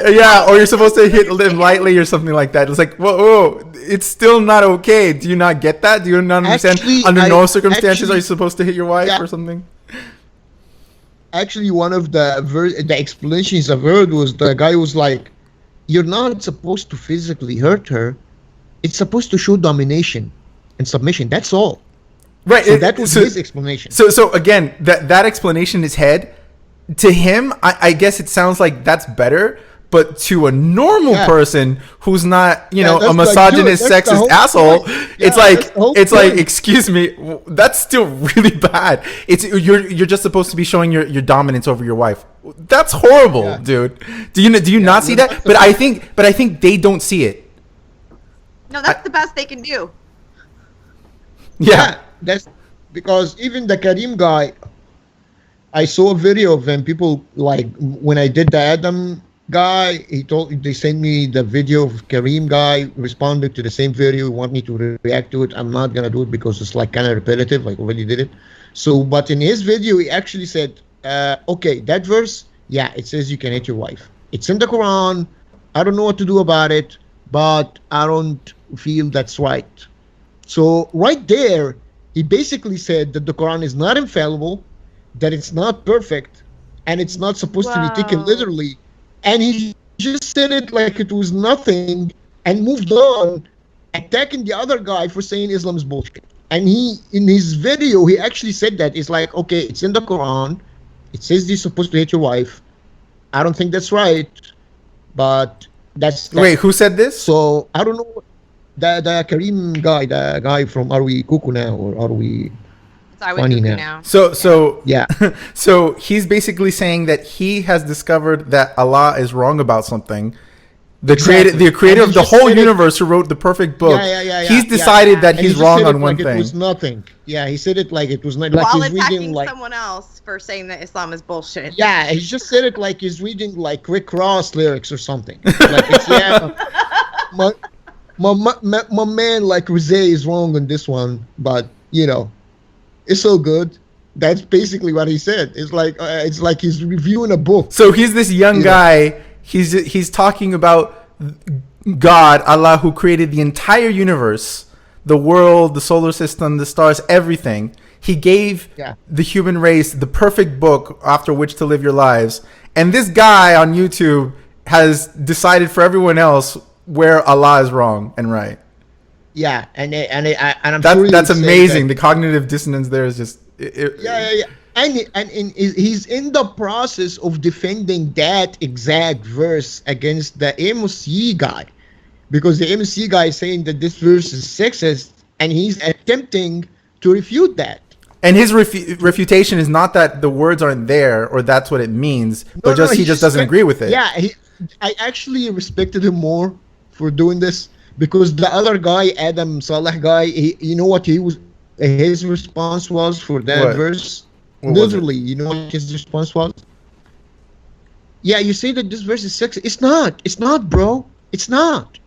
Yeah, or you're supposed to hit them lightly or something like that. It's like, whoa, it's still not okay. Do you not get that? Do you not understand? Under no circumstances are you supposed to hit your wife or something? Actually, one of the explanations I've heard was the guy was like, you're not supposed to physically hurt her. It's supposed to show domination and submission. That's all. Right. So that was his explanation. So again, that explanation in his head, to him, I guess it sounds like that's better. But to a normal person who's not, a misogynist, sexist asshole, it's like, excuse me, that's still really bad. You're just supposed to be showing your dominance over your wife. That's horrible, dude. Do you not see that? But I think they don't see it. No, that's the best they can do. Yeah, that's because even the Karim guy, I saw a video of him. People like when I did the Adam guy, they sent me the video of Karim guy responded to the same video, want me to react to it. I'm not gonna do it because it's like kind of repetitive, like already did it. So, but in his video, he actually said, okay, that verse, it says you can hit your wife. It's in the Quran. I don't know what to do about it, but I don't feel that's right. So right there, he basically said that the Quran is not infallible, that it's not perfect, and it's not supposed to be taken literally. And he just said it like it was nothing and moved on, attacking the other guy for saying Islam is bullshit. And in his video, he actually said that. It's like, okay, it's in the Quran. It says you're supposed to hit your wife. I don't think that's right, but that's... Wait, who said this? So, I don't know. The Karim guy, the guy from Are We Cuckoo Now or Are We... Funny now. So yeah. So he's basically saying that he has discovered that Allah is wrong about something. The creator of the whole universe who wrote the perfect book. He's decided that he's wrong on one thing. It was nothing. Yeah, he said it like it was not like while he's reading like someone else for saying that Islam is bullshit. Yeah, he just said it like he's reading like Rick Ross lyrics or something. Like it's my man like Rizé is wrong on this one, but it's so good. That's basically what he said. It's like he's reviewing a book. So he's this young guy. He's talking about God, Allah, who created the entire universe, the world, the solar system, the stars, everything. He gave the human race the perfect book after which to live your lives. And this guy on YouTube has decided for everyone else where Allah is wrong and right. Yeah, and I'm sure that's amazing. The cognitive dissonance there is just and he's in the process of defending that exact verse against the MSC guy, because the MSC guy is saying that this verse is sexist, and he's attempting to refute that. And his refutation is not that the words aren't there or that's what it means, but he just doesn't agree with it. Yeah, I actually respected him more for doing this. Because the other guy, Adam Saleh guy, you know what his response was for that verse? Literally, you know what his response was? Yeah, you say that this verse is sexy. It's not, bro. It's not.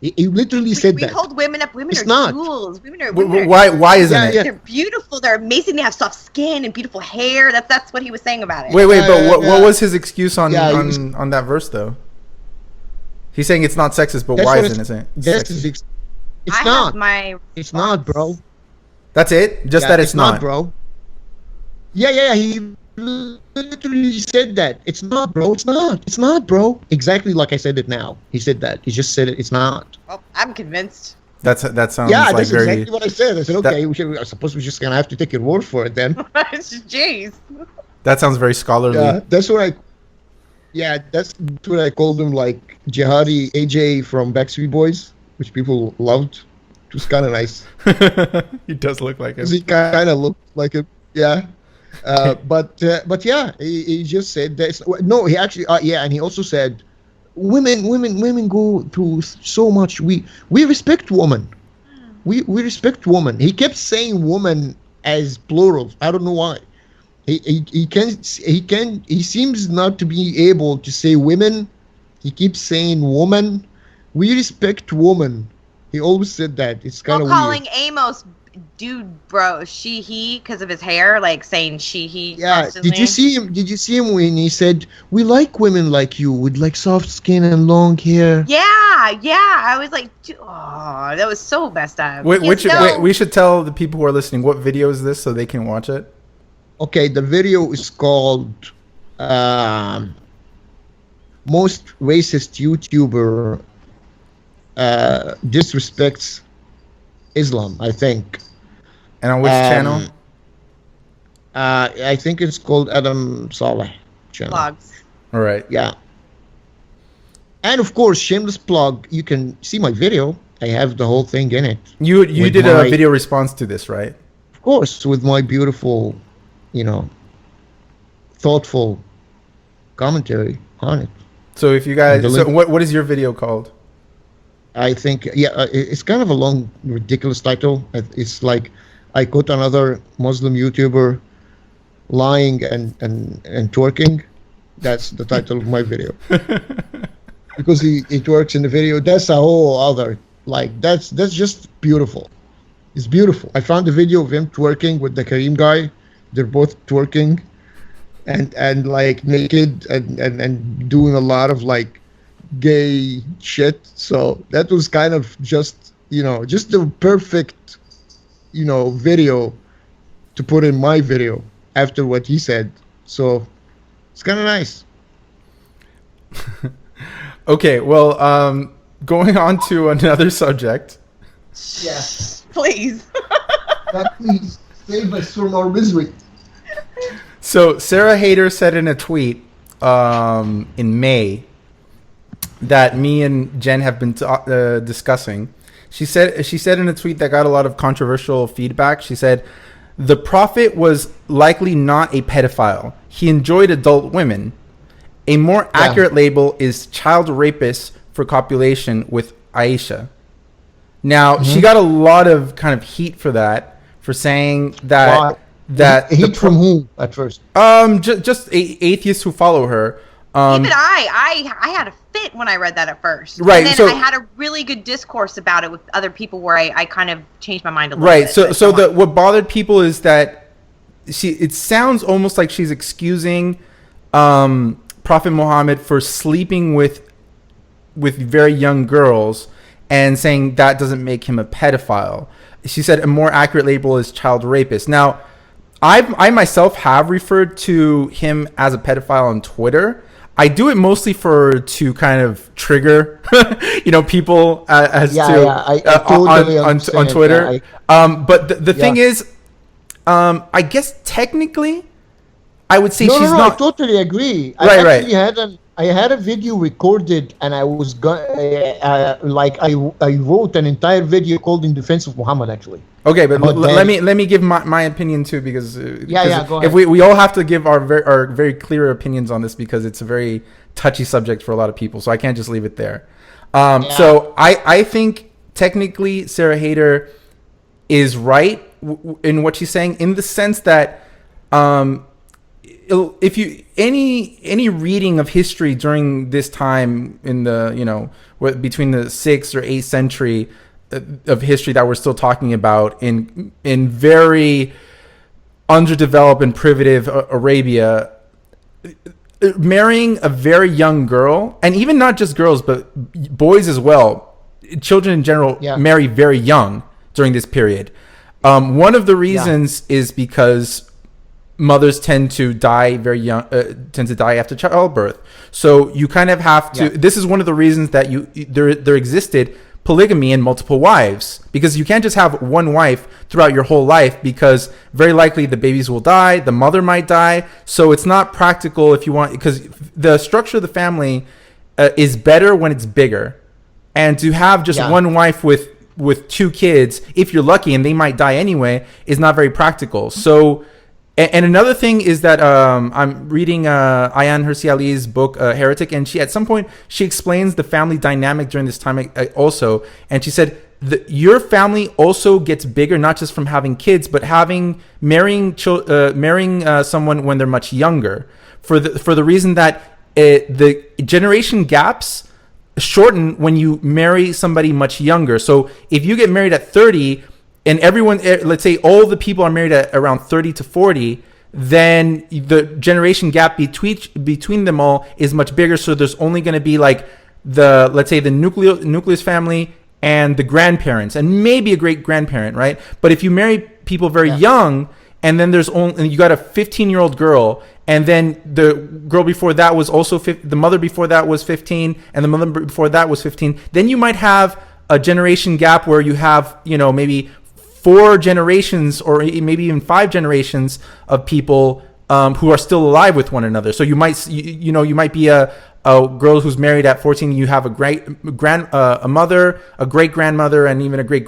He literally said that. We hold women up. Women it's are not. jewels. Why isn't it? They're beautiful. They're amazing. They have soft skin and beautiful hair. That's what he was saying about it. Wait, but what was his excuse on that verse though? He's saying it's not sexist, but why isn't it sexist? It's not. It's not, bro. That's it? Just that it's not, bro. Yeah. He literally said that. It's not, bro. It's not. It's not, bro. Exactly like I said it now. He said that. He just said it. It's not. Well, I'm convinced. That sounds Yeah, like that's very. exactly what I said. I said, okay, I suppose we're just gonna have to take your word for it then. Jeez. That sounds very scholarly. Yeah, that's what I called him, like jihadi AJ from Backstreet Boys, which people loved. It was kind of nice. He does look like him. 'Cause he kind of looked like him. Yeah. But yeah, he just said that. No, he actually, and he also said, women go through so much. We respect women. We respect women. He kept saying woman as plural. I don't know why. He seems not to be able to say women. He keeps saying woman. We respect woman. He always said that. It's kind of weird. Calling Amos dude, bro, she, he, because of his hair, like saying she, he. Yeah. Constantly. Did you see him when he said, "We like women like you with like soft skin and long hair"? Yeah. I was like, oh, that was so messed up. Wait, we should tell the people who are listening what video is this so they can watch it. Okay, the video is called "Most Racist YouTuber Disrespects Islam," I think. And on which channel? I think it's called Adam Saleh channel. Vlogs. All right. Yeah. And of course, shameless plug. You can see my video. I have the whole thing in it. You did a video response to this, right? Of course, with my beautiful, thoughtful commentary on it. So if you guys, what is your video called? I think, it's kind of a long, ridiculous title. It's like, I quote another Muslim YouTuber lying and twerking. That's the title of my video. Because he twerks in the video. That's a whole other, that's just beautiful. It's beautiful. I found a video of him twerking with the Kareem guy. They're both twerking and like naked and doing a lot of like gay shit. So that was kind of just the perfect video to put in my video after what he said. So it's kind of nice. Okay, well, going on to another subject. Yes. Please. Please save us from our misery. So Sarah Hayter said in a tweet in May that me and Jen have been discussing. She said in a tweet that got a lot of controversial feedback. She said, "The prophet was likely not a pedophile. He enjoyed adult women. A more accurate label is child rapist for copulation with Aisha." Now, she got a lot of kind of heat for that, for saying that heat from who at first? Just atheists who follow her. Even I had a fit when I read that at first. Right. And then I had a really good discourse about it with other people where I kind of changed my mind a little bit. Right. So what bothered people is that it sounds almost like she's excusing Prophet Muhammad for sleeping with very young girls and saying that doesn't make him a pedophile. She said a more accurate label is child rapist. Now, I myself have referred to him as a pedophile on Twitter. I do it mostly to kind of trigger, people I totally on Twitter. Yeah, but the thing is, I guess technically, I would say she's not. I totally agree. I had a video recorded, and I was I wrote an entire video called "In Defense of Muhammad." Actually. Okay, but let me give my opinion too, because go ahead. If we all have to give our very clear opinions on this, because it's a very touchy subject for a lot of people, so I can't just leave it there. So I think technically Sarah Hayter is right in what she's saying, in the sense that if you any reading of history during this time in the between the 6th or 8th century of history that we're still talking about in very underdeveloped and primitive Arabia, marrying a very young girl, and even not just girls but boys as well, children in general, marry very young during this period. One of the reasons is because mothers tend to die very young, tend to die after childbirth. So you kind of have to. This is one of the reasons that there existed polygamy and multiple wives, because you can't just have one wife throughout your whole life, because very likely the babies will die, the mother might die. So it's not practical if you want, because the structure of the family is better when it's bigger. And to have just one wife with 2 kids, if you're lucky, and they might die anyway, is not very practical. So, and another thing is that I'm reading Ayaan Hirsi Ali's book, Heretic, and she, at some point, she explains the family dynamic during this time also. And she said, your family also gets bigger, not just from having kids, but marrying someone when they're much younger, for the reason that the generation gaps shorten when you marry somebody much younger. So if you get married at 30, and everyone, let's say all the people are married at around 30 to 40, then the generation gap between them all is much bigger. So there's only going to be like let's say the nucleus family and the grandparents and maybe a great grandparent, right? But if you marry people very young, and then you got a 15-year-old girl, and then the girl before that was also the mother before that was 15, and the mother before that was 15, then you might have a generation gap where you have, maybe 4 generations or maybe even 5 generations of people who are still alive with one another. So you might be a girl who's married at 14. You have a mother, a great grandmother, and even a great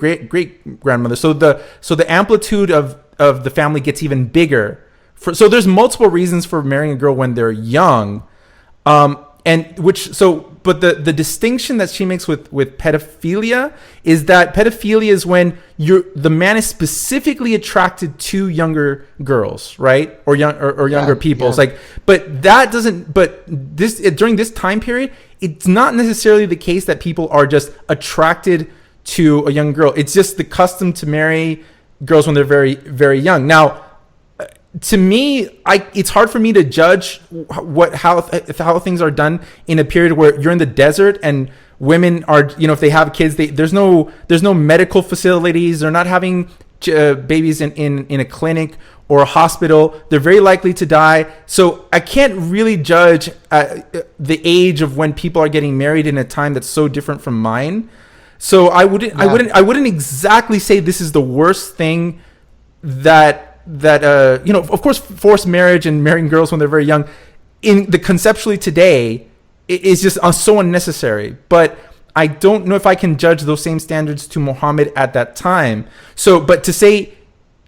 grandmother. So the amplitude of the family gets even bigger. So there's multiple reasons for marrying a girl when they're young, but the distinction that she makes with pedophilia is that pedophilia is when the man is specifically attracted to younger girls, right? Or younger people. It's like, but during this time period, it's not necessarily the case that people are just attracted to a young girl. It's just the custom to marry girls when they're very, very young. Now, to me, it's hard for me to judge how things are done in a period where you're in the desert and women are, if they have kids, there's no medical facilities. They're not having babies in a clinic or a hospital. They're very likely to die. So I can't really judge the age of when people are getting married in a time that's so different from mine. So I wouldn't exactly say this is the worst thing that of course, forced marriage and marrying girls when they're very young in the conceptually today is just so unnecessary. But I don't know if I can judge those same standards to Muhammad at that time. So, but to say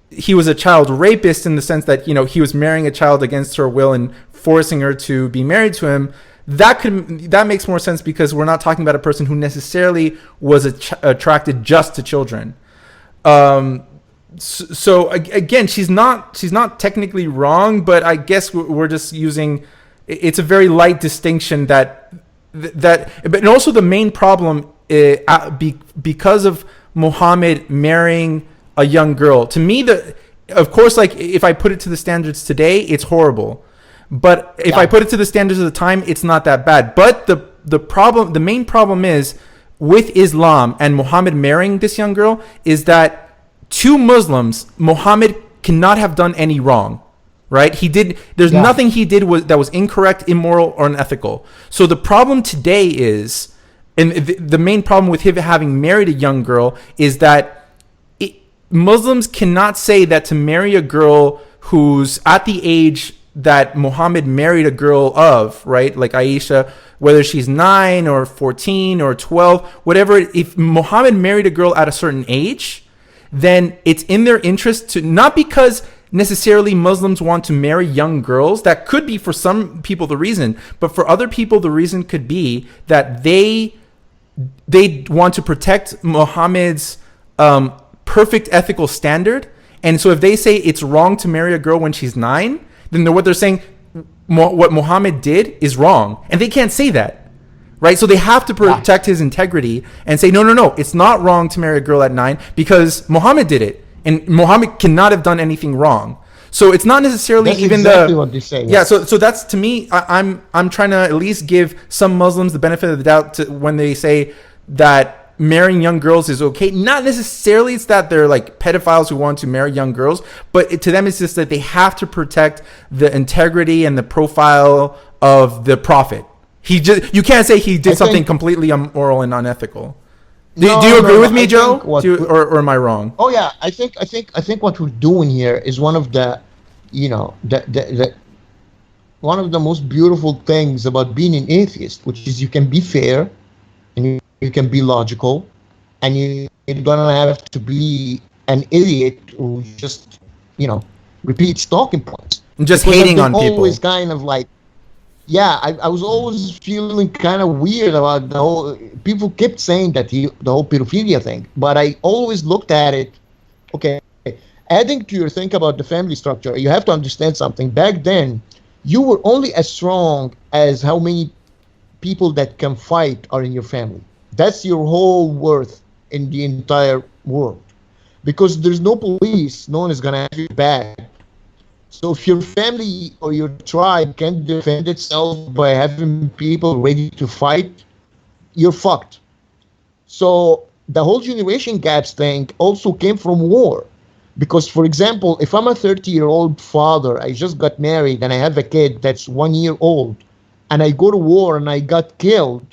he was a child rapist in the sense that, he was marrying a child against her will and forcing her to be married to him, that makes more sense, because we're not talking about a person who necessarily was attracted just to children. So again, she's not technically wrong, but I guess we're just using, it's a very light distinction but also the main problem because of Muhammad marrying a young girl. To me, of course, like if I put it to the standards today, it's horrible. But if I put it to the standards of the time, it's not that bad. But the main problem is with Islam and Muhammad marrying this young girl is that to Muslims, Muhammad cannot have done any wrong, right? There's nothing he did that was incorrect, immoral, or unethical. So the problem today is, and the main problem with him having married a young girl is that Muslims cannot say that to marry a girl who's at the age that Muhammad married a girl of, right? Like Aisha, whether she's 9 or 14 or 12, whatever. If Muhammad married a girl at a certain age, then it's in their interest to, not because necessarily Muslims want to marry young girls. That could be for some people the reason, but for other people the reason could be that they want to protect Muhammad's perfect ethical standard. And so if they say it's wrong to marry a girl when she's 9, then what they're saying, what Muhammad did is wrong, and they can't say that. Right, so they have to protect his integrity and say, no, it's not wrong to marry a girl at 9 because Muhammad did it, and Muhammad cannot have done anything wrong. So it's not necessarily that's even exactly what they're saying. Yeah, so that's, to me, I'm trying to at least give some Muslims the benefit of the doubt when they say that marrying young girls is okay. Not necessarily it's that they're like pedophiles who want to marry young girls, but to them it's just that they have to protect the integrity and the profile of the Prophet. You can't say he did something completely immoral and unethical. Do you agree with me, I Joe? think what Or am I wrong? Oh yeah, I think what we're doing here is one of the, you know, the one of the most beautiful things about being an atheist, which is you can be fair and you can be logical, and you don't have to be an idiot who just, you know, repeats talking points. Just Because I've hating been on always people. kind of like, yeah, I was always feeling kind of weird about the whole. People kept saying that the whole pedophilia thing, but I always looked at it. Okay, adding to your think about the family structure, you have to understand something. Back then, you were only as strong as how many people that can fight are in your family. That's your whole worth in the entire world. Because there's no police, no one is gonna have your back. So if your family or your tribe can't defend itself by having people ready to fight, you're fucked. So the whole generation gaps thing also came from war. Because, for example, if I'm a 30-year-old father, I just got married and I have a kid that's 1 year old, and I go to war and I got killed,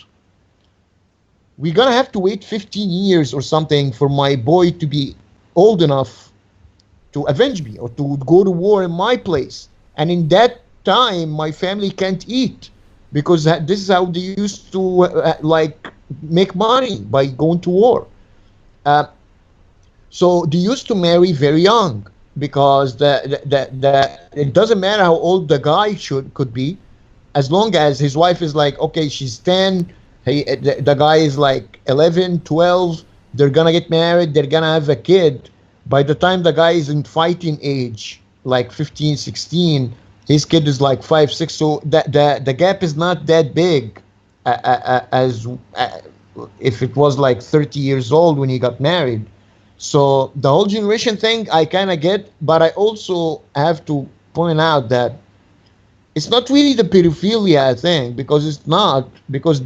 we're gonna have to wait 15 years or something for my boy to be old enough to avenge me or to go to war in my place. And in that time, my family can't eat because this is how they used to like make money by going to war. Uh, so they used to marry very young because it doesn't matter how old the guy could be, as long as his wife is like, okay, she's 10, the guy is like 11, 12, they're gonna get married, they're gonna have a kid. By the time the guy is in fighting age, like 15, 16, his kid is like 5, 6. So the gap is not that big as if it was like 30 years old when he got married. So the whole generation thing I kind of get, but I also have to point out that it's not really the pedophilia thing, because it's not, because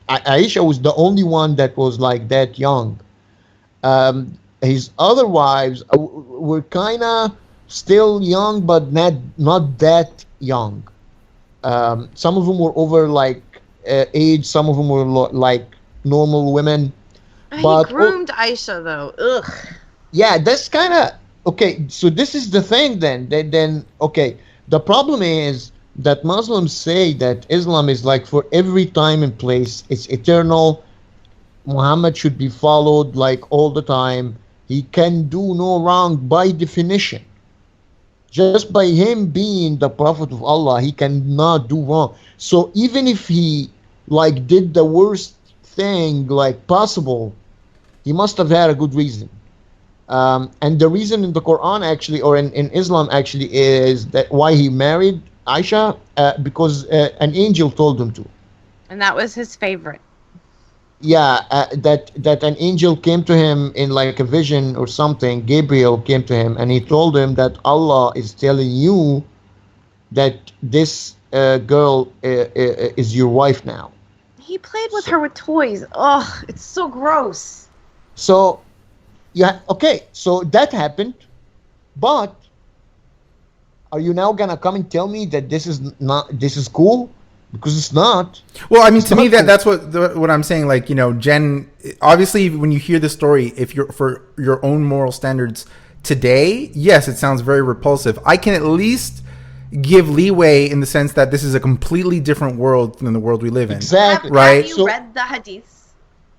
Aisha was the only one that was like that young. His other wives were kind of still young, but not that young. Some of them were over like age. Some of them were like normal women. He But groomed Aisha though. Ugh. yeah, that's kind of okay. So this is the thing then. Then okay. The problem is that Muslims say that Islam is like for every time and place. It's eternal. Muhammad should be followed like all the time. He can do no wrong by definition. Just by him being the Prophet of Allah, he cannot do wrong. So even if he like did the worst thing like possible, he must have had a good reason. And the reason in the Quran actually, or in Islam actually, is that why he married Aisha, because an angel told him to. And that was his favorite. Yeah, that an angel came to him in like a vision or something. Gabriel came to him and he told him that Allah is telling you that this girl is your wife now. He played with her with toys. Ugh, it's so gross. So, yeah, okay, so that happened, but are you now gonna come and tell me that this is cool? Because it's not. Well, I mean, It's to me, not cool. that's what I'm saying. Like, you know, Jenn, obviously, when you hear the story, if you're for your own moral standards today, yes, it sounds very repulsive. I can at least give leeway in the sense that this is a completely different world than the world we live in. Exactly. Right. Have you So- read the hadiths,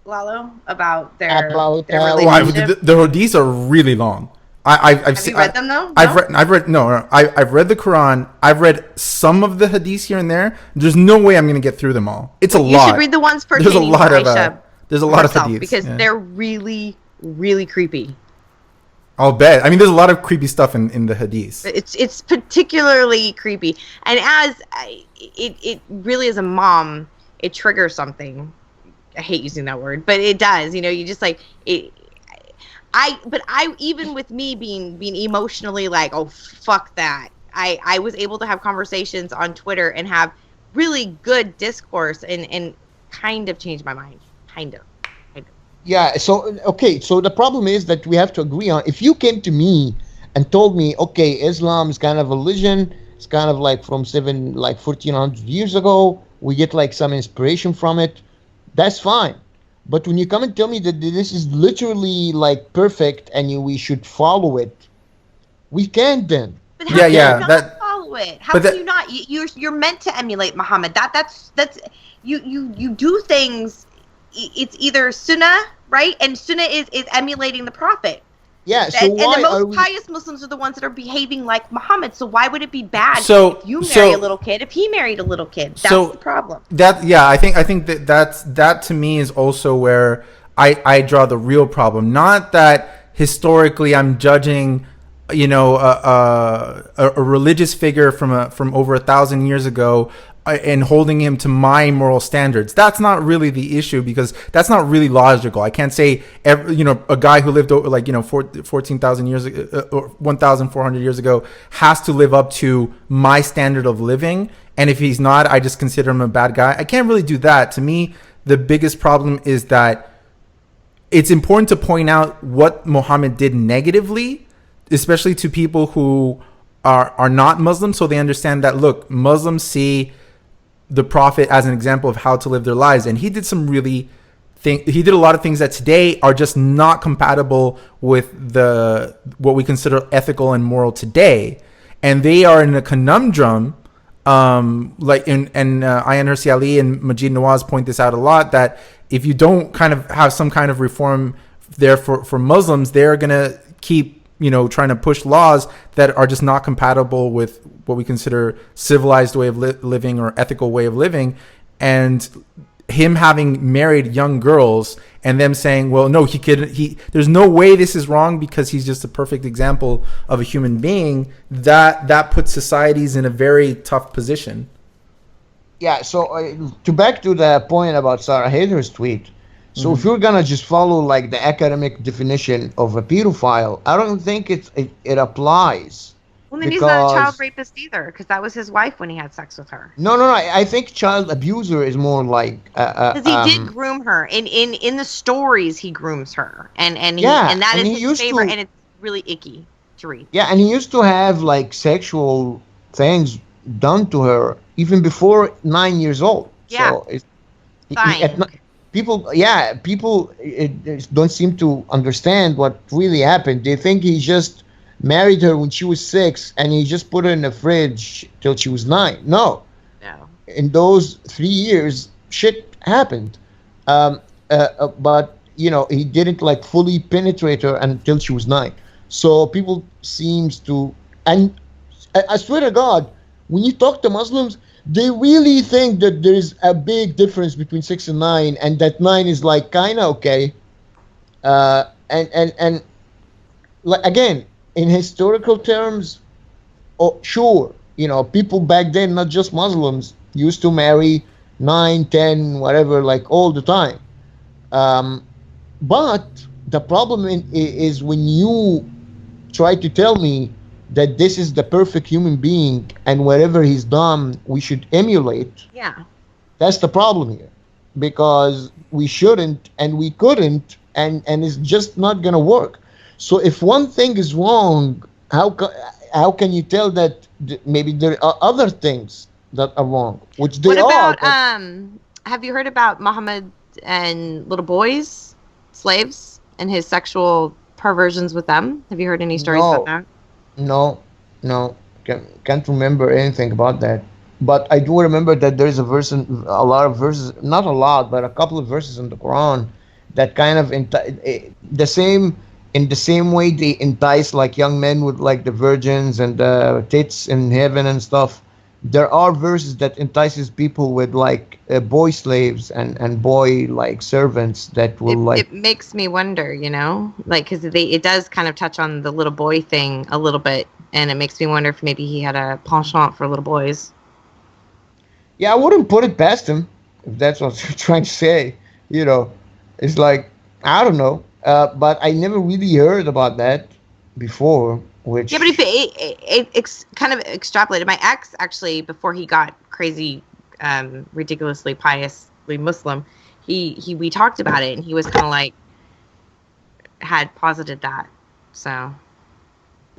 Lalo, about their About, their Oh, relationship? the hadiths are really long. I've Have seen, you read them though? I've No? read no. I've read the Quran. I've read some of the hadiths here and there. There's no way I'm going to get through them all. It's a You lot. should read the ones There's pertaining a lot to of Aisha there's a lot of herself, hadiths because yeah. they're really, really creepy. I'll bet. I mean, there's a lot of creepy stuff in the hadiths. It's particularly creepy, and it really, as a mom, it triggers something. I hate using that word, but it does. You know, you just like it. But even with me being emotionally like, oh fuck that, I was able to have conversations on Twitter and have really good discourse and kind of change my mind, kind of. Yeah, so okay, so the problem is that we have to agree on, if you came to me and told me, okay, Islam is kind of a religion, it's kind of like from 1400 years ago, we get like some inspiration from it, that's fine. But when you come and tell me that this is literally like perfect and we should follow it, we can't then. But how Yeah, can you yeah. not That, follow it? How but can that, you not? You're meant to emulate Muhammad. That's you do things. It's either sunnah, right? And sunnah is emulating the prophet. Yeah. So And the why are most we? pious Muslims are the ones that are behaving like Muhammad. So why would it be bad So- if you marry so- a little kid? If he married a little kid, that's So- the problem. that, yeah, I think that to me is also where I draw the real problem. Not that historically I'm judging, you know, a religious figure from over 1,000 years ago, and holding him to my moral standards. That's not really the issue, because that's not really logical. I can't say you know, a guy who lived over, like, you know, 14,000 years or 1,400 years ago has to live up to my standard of living, and if he's not, I just consider him a bad guy. I can't really do that. To me, the biggest problem is that it's important to point out what Muhammad did negatively, especially to people who are not Muslims, so they understand that, look, Muslims see the prophet as an example of how to live their lives, and he did he did a lot of things that today are just not compatible with what we consider ethical and moral today, and they are in a conundrum. Like Ayan Hirsi Ali and Majid Nawaz point this out a lot, that if you don't kind of have some kind of reform there for Muslims, they're gonna keep, you know, trying to push laws that are just not compatible with what we consider civilized way of living or ethical way of living. And him having married young girls and them saying, well, no, there's no way this is wrong because he's just a perfect example of a human being, that puts societies in a very tough position. Yeah. So to back to the point about Sarah Hader's tweet. So if you're gonna just follow like the academic definition of a pedophile, I don't think it applies. Well, then he's not a child Because- rapist either, because that was his wife when he had sex with her. No. I think child abuser is more like. Because he did groom her. In the stories, he grooms her, and Yeah, that and is he his used favorite, to- and it's really icky to read. Yeah, and he used to have like sexual things done to her even before 9 years old. Yeah. So it's, Fine. people don't seem to understand what really happened. They think he just married her when she was 6 and he just put her in the fridge till she was 9. No, No. in those 3 years, shit happened. But you know, he didn't like fully penetrate her until she was 9. So people seems to, and I swear to God, when you talk to Muslims, they really think that there's a big difference between 6 and 9, and that 9 is like kind of okay. And like, again, in historical terms, oh, sure, you know, people back then, not just Muslims, used to marry 9, 10, whatever, like all the time. But the problem is when you try to tell me that this is the perfect human being and whatever he's done, we should emulate. Yeah. That's the problem here, because we shouldn't and we couldn't, and it's just not gonna work. So if one thing is wrong, how can you tell that maybe there are other things that are wrong, which they What about are. have you heard about Muhammad and little boys, slaves, and his sexual perversions with them? Have you heard any stories No. about that? No, can't remember anything about that. But I do remember that there is a lot of verses, not a lot, but a couple of verses in the Quran that kind of in the same way they entice like young men with like the virgins and the tits in heaven and stuff. There are verses that entices people with like boy slaves and boy like servants that will It makes me wonder, you know, like, because it does kind of touch on the little boy thing a little bit, and it makes me wonder if maybe he had a penchant for little boys. Yeah, I wouldn't put it past him if that's what you're trying to say. You know, it's like, I don't know, but I never really heard about that before. Which Yeah, but if it's kind of extrapolated. My ex, actually, before he got crazy, ridiculously piously Muslim, we talked about it, and he was kind of like had posited that. So.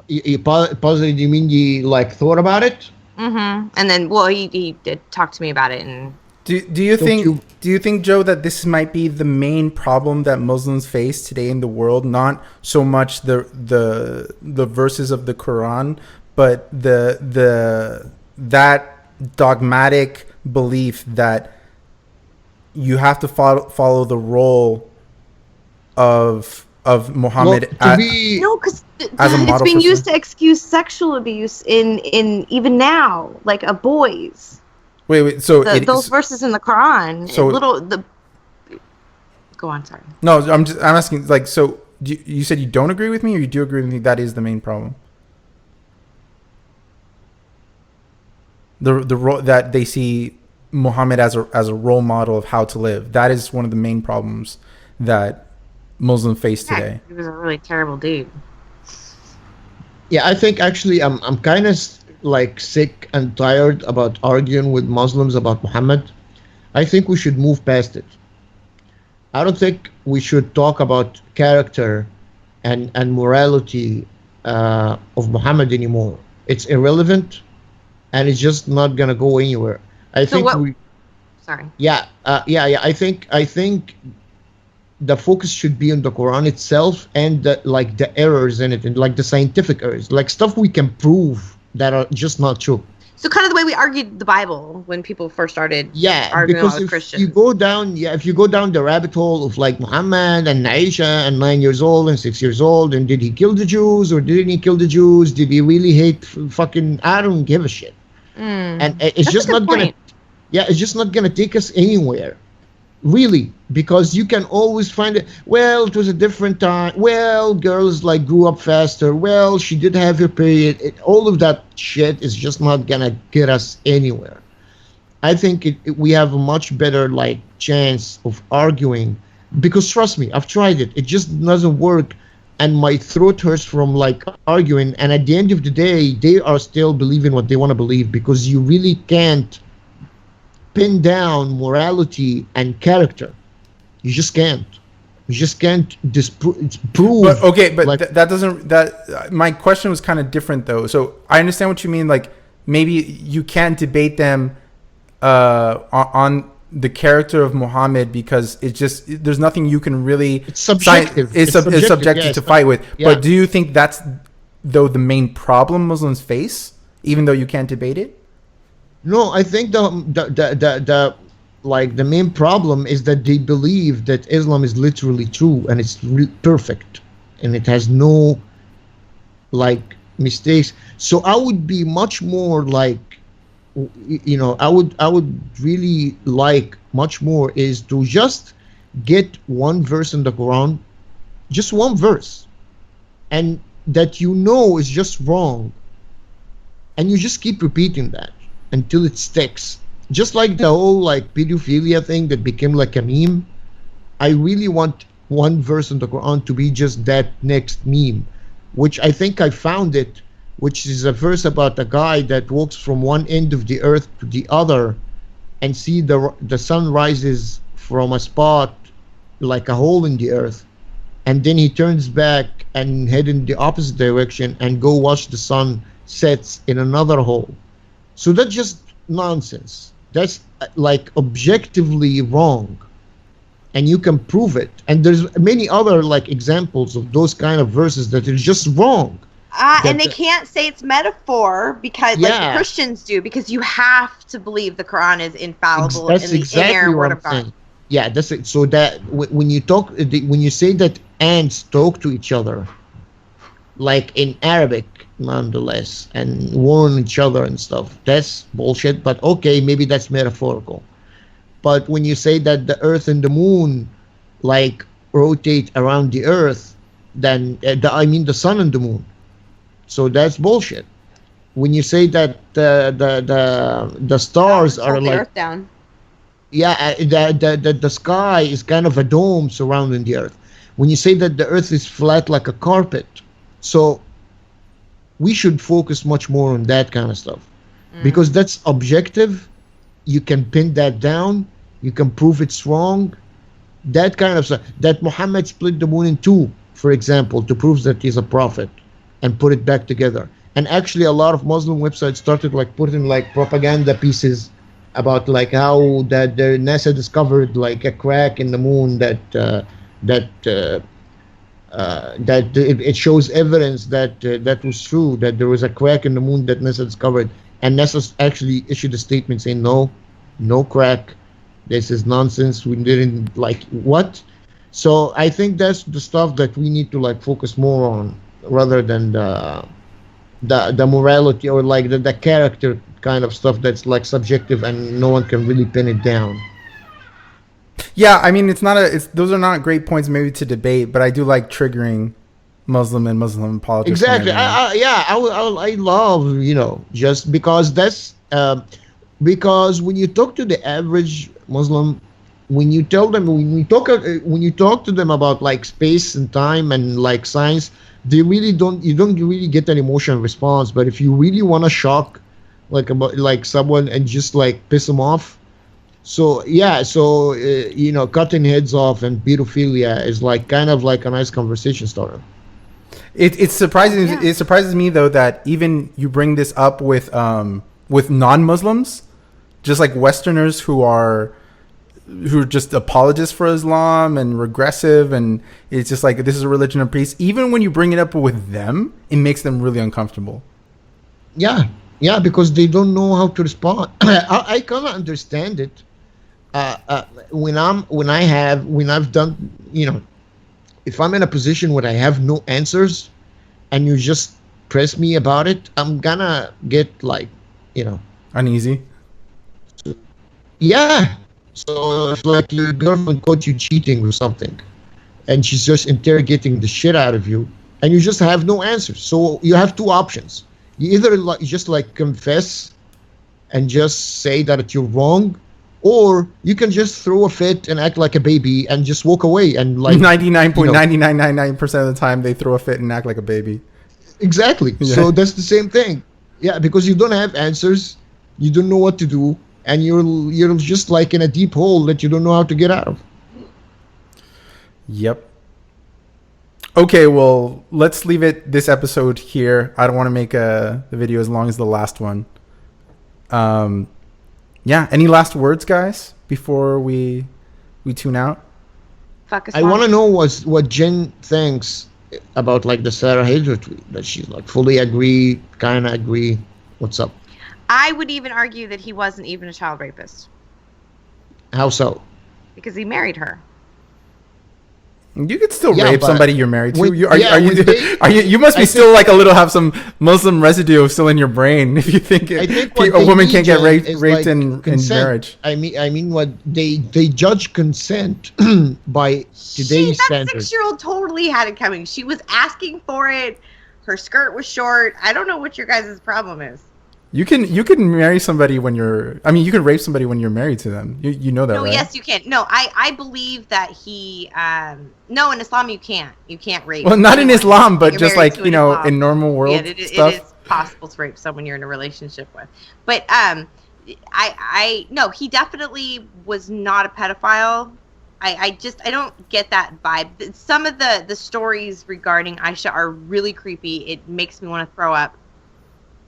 you positive? You mean you like thought about it? Mm-hmm. And then, well, he did talk to me about it, and Do you Don't think you- do you think, Joe, that this might be the main problem that Muslims face today in the world? Not so much the verses of the Quran, but that dogmatic belief that you have to follow the role of Muhammad to be No, because as a it's model being for used to excuse sexual abuse in even now, like of boys. wait. So Those verses in the Quran. So- Go on, sorry. no, I'm asking, like, so you said you don't agree with me, or you do agree with me that is the main problem? The role that they see Muhammad as a role model of how to live, that is one of the main problems that Muslims face today. He was a really terrible dude. Yeah, I think actually I'm kind of like sick and tired about arguing with Muslims about Muhammad. I think we should move past it. I don't think we should talk about character and morality of Muhammad anymore. It's irrelevant, and it's just not gonna go anywhere. I So think what- Sorry. yeah. I think the focus should be on the Quran itself and the errors in it, and like the scientific errors, like stuff we can prove that are just not true. So kind of the way we argued the Bible when people first started Yeah, arguing because with if Christians. you go down, if you go down the rabbit hole of like Muhammad and Aisha and 9 years old and 6 years old, and did he kill the Jews or didn't he kill the Jews? Did he really hate fucking? I don't give a shit. And it's That's just a good not gonna. point. Yeah, it's just not gonna take us anywhere, really, because you can always find it. Well, it was a different time. Well, girls like grew up faster. Well, she did have her period. All of that shit is just not gonna get us anywhere. I think we have a much better like chance of arguing, because trust me, I've tried it. It just doesn't work, and my throat hurts from like arguing. And at the end of the day, they are still believing what they want to believe, because you really can't pin down morality and character. You just can't. You just can't prove. But okay, but like, that doesn't. That my question was kind of different though. So I understand what you mean. Like maybe you can't debate them on the character of Muhammad, because it's just there's nothing you can really. It's subjective. It's subjective yeah, to fight with. yeah. But do you think that's though the main problem Muslims face, even though you can't debate it? No, I think the main problem is that they believe that Islam is literally true and it's perfect and it has no like mistakes. So I would be much more like, I would really like much more is to just get one verse in the Quran, just one verse, and that is just wrong, and you just keep repeating that until it sticks. Just like the whole like pedophilia thing that became like a meme. I really want one verse in the Quran to be just that next meme, which I think I found it, which is a verse about a guy that walks from one end of the earth to the other and see the sun rises from a spot like a hole in the earth, and then he turns back and head in the opposite direction and go watch the sun sets in another hole. So that's just nonsense. That's like objectively wrong, and you can prove it. And there's many other like examples of those kind of verses that are just wrong. And they can't say it's metaphor because like the Christians do, because you have to believe the Quran is infallible That's and the exactly inerrant what word I'm of God. saying. Yeah, that's it. So that when you say that ants talk to each other, like in Arabic, nonetheless, and warn each other and stuff, that's bullshit. But okay, maybe that's metaphorical. But when you say that the Earth and the Moon, like rotate around the Earth, then the Sun and the Moon. So that's bullshit. When you say that the stars are Hold the like earth down. the sky is kind of a dome surrounding the Earth. When you say that the Earth is flat like a carpet, so we should focus much more on that kind of stuff, because that's objective. You can pin that down. You can prove it's wrong. That kind of stuff. That Muhammad split the moon in two, for example, to prove that he's a prophet, and put it back together. And actually, a lot of Muslim websites started like putting like propaganda pieces about like how that the NASA discovered like a crack in the moon that it shows evidence that that was true, that there was a crack in the moon that NASA discovered, and NASA actually issued a statement saying no crack, this is nonsense, we didn't like what. So I think that's the stuff that we need to like focus more on rather than the morality or like the character kind of stuff that's like subjective and no one can really pin it down. Yeah, I mean, those are not great points maybe to debate, but I do like triggering Muslim and Muslim politics. Exactly. I love, just because that's because when you talk to the average Muslim, when you talk to them about like space and time and like science, you don't really get an emotional response. But if you really want to shock like someone and just like piss them off, cutting heads off and pedophilia is like kind of like a nice conversation starter. It's surprising. It surprises me though that even you bring this up with non-Muslims, just like Westerners who are just apologists for Islam and regressive, and it's just like this is a religion of peace. Even when you bring it up with them, it makes them really uncomfortable. Yeah, because they don't know how to respond. I kind of understand it. When I've done, if I'm in a position where I have no answers, and you just press me about it, I'm gonna get like, uneasy. Yeah. So if like your girlfriend caught you cheating or something, and she's just interrogating the shit out of you, and you just have no answers. So you have two options. You either just confess and just say that you're wrong, or you can just throw a fit and act like a baby and just walk away and like 99.9999% of the time they throw a fit and act like a baby. Exactly. Yeah. So that's the same thing. Yeah, because you don't have answers, you don't know what to do, and you're just like in a deep hole that you don't know how to get out of. Yep. Okay, well, let's leave this episode here. I don't want to make the video as long as the last one. Any last words, guys, before we tune out? I want to know what Jenn thinks about like the Sarah Hager tweet, that she's like fully agree, kind of agree. What's up? I would even argue that he wasn't even a child rapist. How so? Because he married her. You could still rape somebody you're married to. You must be have some Muslim residue still in your brain if you think a woman can't get raped in marriage. I mean, what they judge consent by today's standards. That 6-year-old totally had it coming. She was asking for it. Her skirt was short. I don't know what your guys' problem is. You can marry somebody you can rape somebody when you're married to them. You know that, right? No, yes, you can. No, I believe that he no, in Islam you can't rape. Well, not in Islam, but just like, in normal world stuff. It is possible to rape someone you're in a relationship with. But no, he definitely was not a pedophile. I don't get that vibe. Some of the stories regarding Aisha are really creepy. It makes me want to throw up.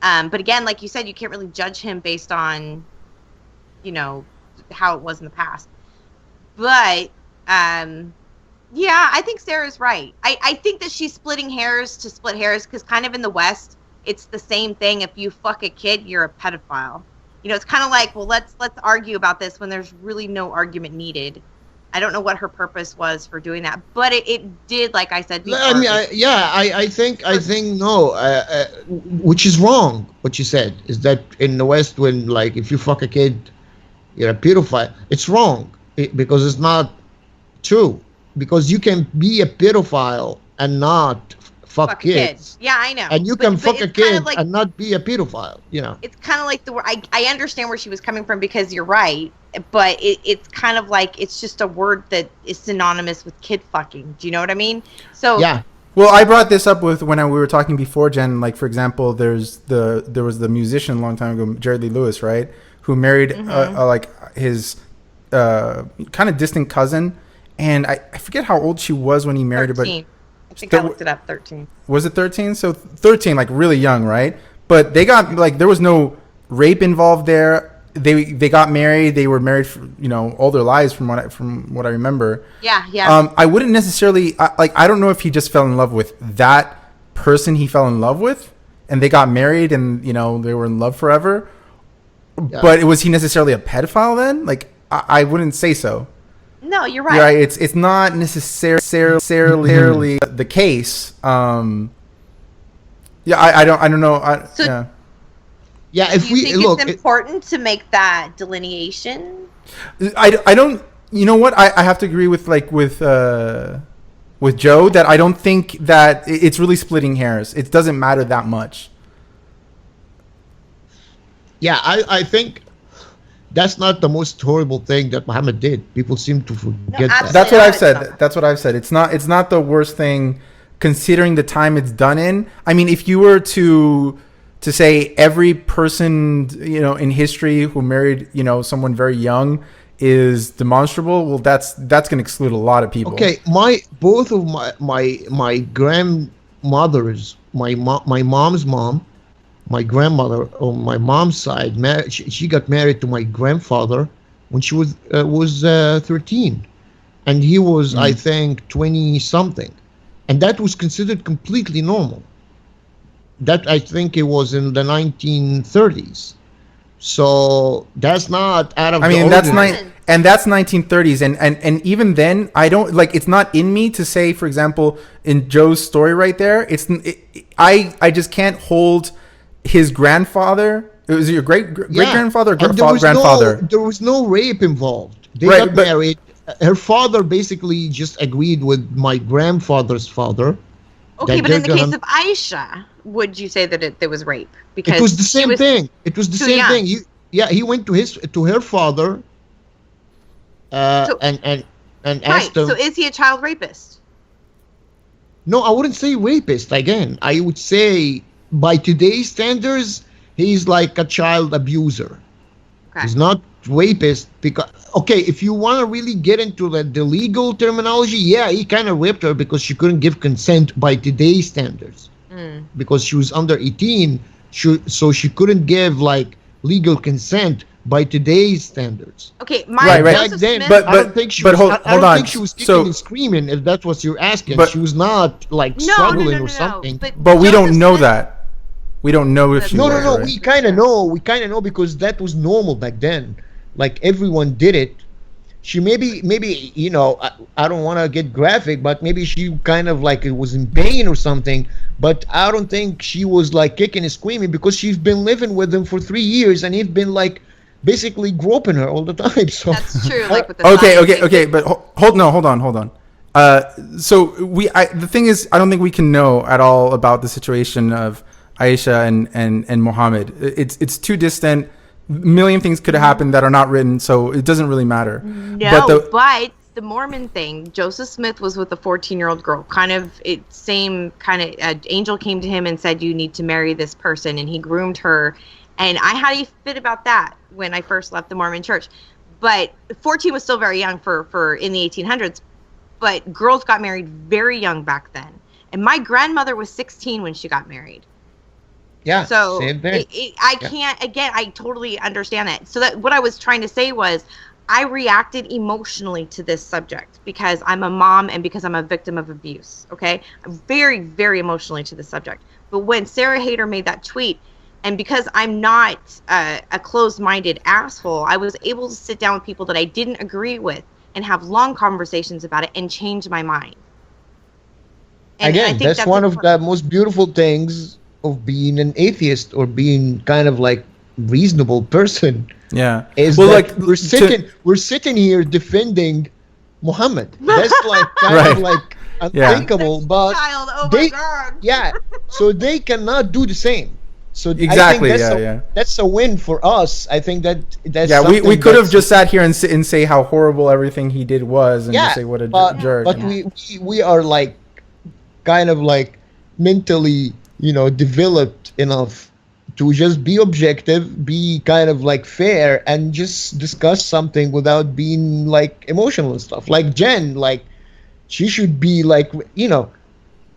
But again, like you said, you can't really judge him based on, how it was in the past. But, I think Sarah's right. I think that she's splitting hairs to split hairs because kind of in the West, it's the same thing. If you fuck a kid, you're a pedophile. It's kind of like, well, let's argue about this when there's really no argument needed. I don't know what her purpose was for doing that, but it did, like I said before. I think no, which is wrong. What you said is that in the West, when like if you fuck a kid, you're a pedophile. It's wrong because it's not true. Because you can be a pedophile and not fuck kids. Yeah, I know. And you can fuck a kid and not be a pedophile. It's kind of like I understand where she was coming from because you're right. But it's kind of like it's just a word that is synonymous with kid fucking. Do you know what I mean? So yeah. Well, I brought this up when we were talking before, Jen. Like, for example, there was the musician a long time ago, Jerry Lee Lewis, right? Who married his kind of distant cousin, and I forget how old she was when he married 13. her. But I think I looked it up. 13. Was it 13? So 13, like really young, right? But they got there was no rape involved there. they got married. They were married for, all their lives from what I remember. Yeah. I wouldn't necessarily I don't know if he just fell in love with that person he fell in love with, and they got married, and they were in love forever. Yeah. But was he necessarily a pedophile then? Like, I wouldn't say so. No, you're right. You're right. It's not necessarily the case. I don't know. If we look, it's important to make that delineation. I don't. You know what? I have to agree with Joe that I don't think that it's really splitting hairs. It doesn't matter that much. Yeah, I think that's not the most horrible thing that Muhammad did. People seem to forget that. That's what I've said. That's what I've said. It's not the worst thing considering the time it's done in. I mean, if you were to say every person, in history who married, someone very young is demonstrable, well, that's going to exclude a lot of people. Okay, both of my grandmothers, my mom's mom, my grandmother on my mom's side, she got married to my grandfather when she was 13, and he was I think 20 something, and that was considered completely normal. That I think it was in the 1930s. So that's not out of. I mean, that's 1930s, and even then, I don't like. It's not in me to say, for example, in Joe's story right there, I just can't hold his grandfather. It was your great grandfather or grandfather. There was no rape involved. They got married. Her father basically just agreed with my grandfather's father. Okay, but in the case of Aisha, would you say that there was rape? Because it was the same thing. It was the same thing. He went to her father, and asked him. So is he a child rapist? No, I wouldn't say rapist. Again, I would say by today's standards, he's like a child abuser. Okay. He's not rapist because if you want to really get into the legal terminology, he kind of raped her because she couldn't give consent by today's standards because she was under 18, so she couldn't give like legal consent by today's standards. Okay, back then, but I don't think she was. I don't think she was kicking and screaming. If that's what you're asking, she was not like struggling or something. But we don't know that. We don't know if she was. No. Right? We kind of know. We kind of know because that was normal back then. Like everyone did it. She maybe I don't want to get graphic, but maybe she kind of like it was in pain or something. But I don't think she was like kicking and screaming because she's been living with him for 3 years and he's been like basically groping her all the time. So that's true. Like with the okay. But hold on. So the thing is, I don't think we can know at all about the situation of Aisha and Muhammad. It's too distant. A million things could have happened that are not written, so it doesn't really matter. No, but the Mormon thing, Joseph Smith was with a 14-year-old girl. Angel came to him and said, you need to marry this person, and he groomed her. And I had a fit about that when I first left the Mormon church. But 14 was still very young for in the 1800s. But girls got married very young back then. And my grandmother was 16 when she got married. Yeah. So same thing. I totally understand that. So that what I was trying to say was I reacted emotionally to this subject because I'm a mom and because I'm a victim of abuse. Okay. I'm very, very emotionally to the subject. But when Sarah Hader made that tweet, and because I'm not a closed-minded asshole, I was able to sit down with people that I didn't agree with and have long conversations about it and change my mind. And again, that's one of the most beautiful things of being an atheist or being kind of like reasonable person. Yeah. Is that we're sitting here defending Muhammad. That's like kind of like unthinkable, but so they cannot do the same. So exactly, I think that's a win for us. I think that's we could have just sat here and say how horrible everything he did was and just say what a jerk. But we are like kind of like mentally developed enough to just be objective, be kind of like fair, and just discuss something without being like emotional and stuff. Like Jenn, like she should be like,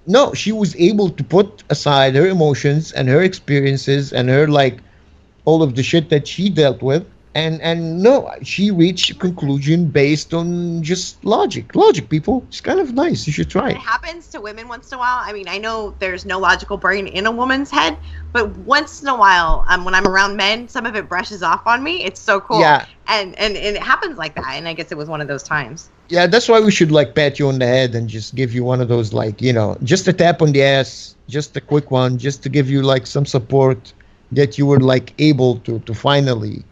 no, she was able to put aside her emotions and her experiences and her like all of the shit that she dealt with And no, she reached a conclusion based on just logic, people. It's kind of nice. You should try It it. happens to women once in a while. I mean, I know there's no logical brain in a woman's head, but once in a while, when I'm around men, some of it brushes off on me. It's so cool. Yeah. And it happens like that. And I guess it was one of those times. Yeah, that's why we should like pat you on the head and just give you one of those, like, just a tap on the ass, just a quick one, just to give you like some support, that you were like able to finally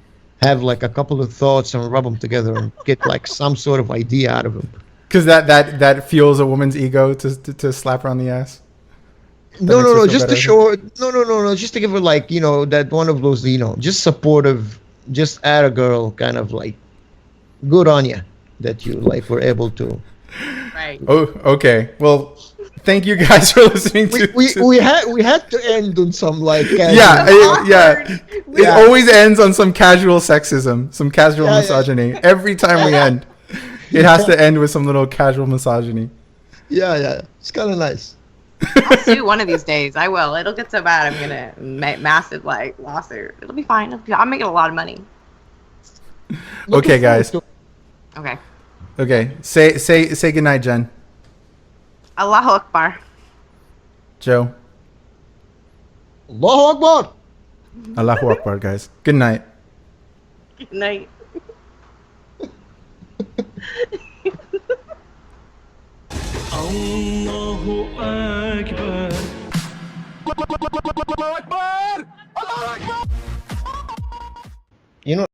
have like a couple of thoughts and rub them together and get like some sort of idea out of them. Because that fuels a woman's ego to slap her on the ass. No, just to show her, no, just to give her like, that one of those, just supportive, just at a girl kind of like, good on you that you like were able to. Right. Oh, okay. Well, thank you guys for listening to. We had to end on some like Yeah. It Yeah. always ends on some casual sexism, some casual misogyny. Every time we end, it has to end with some little casual misogyny. yeah, it's kind of nice. I'll sue one of these days. I will. It'll get so bad. I'm gonna make massive like lawsuit. It'll be fine. I'm making a lot of money. Okay, guys. Okay. Okay. Say goodnight, Jen. Allahu Akbar. Joe. Allahu Akbar. Allahu Akbar, guys. Good night. Good night. Allahu Akbar. Allahu Akbar. Allahu Akbar. You know,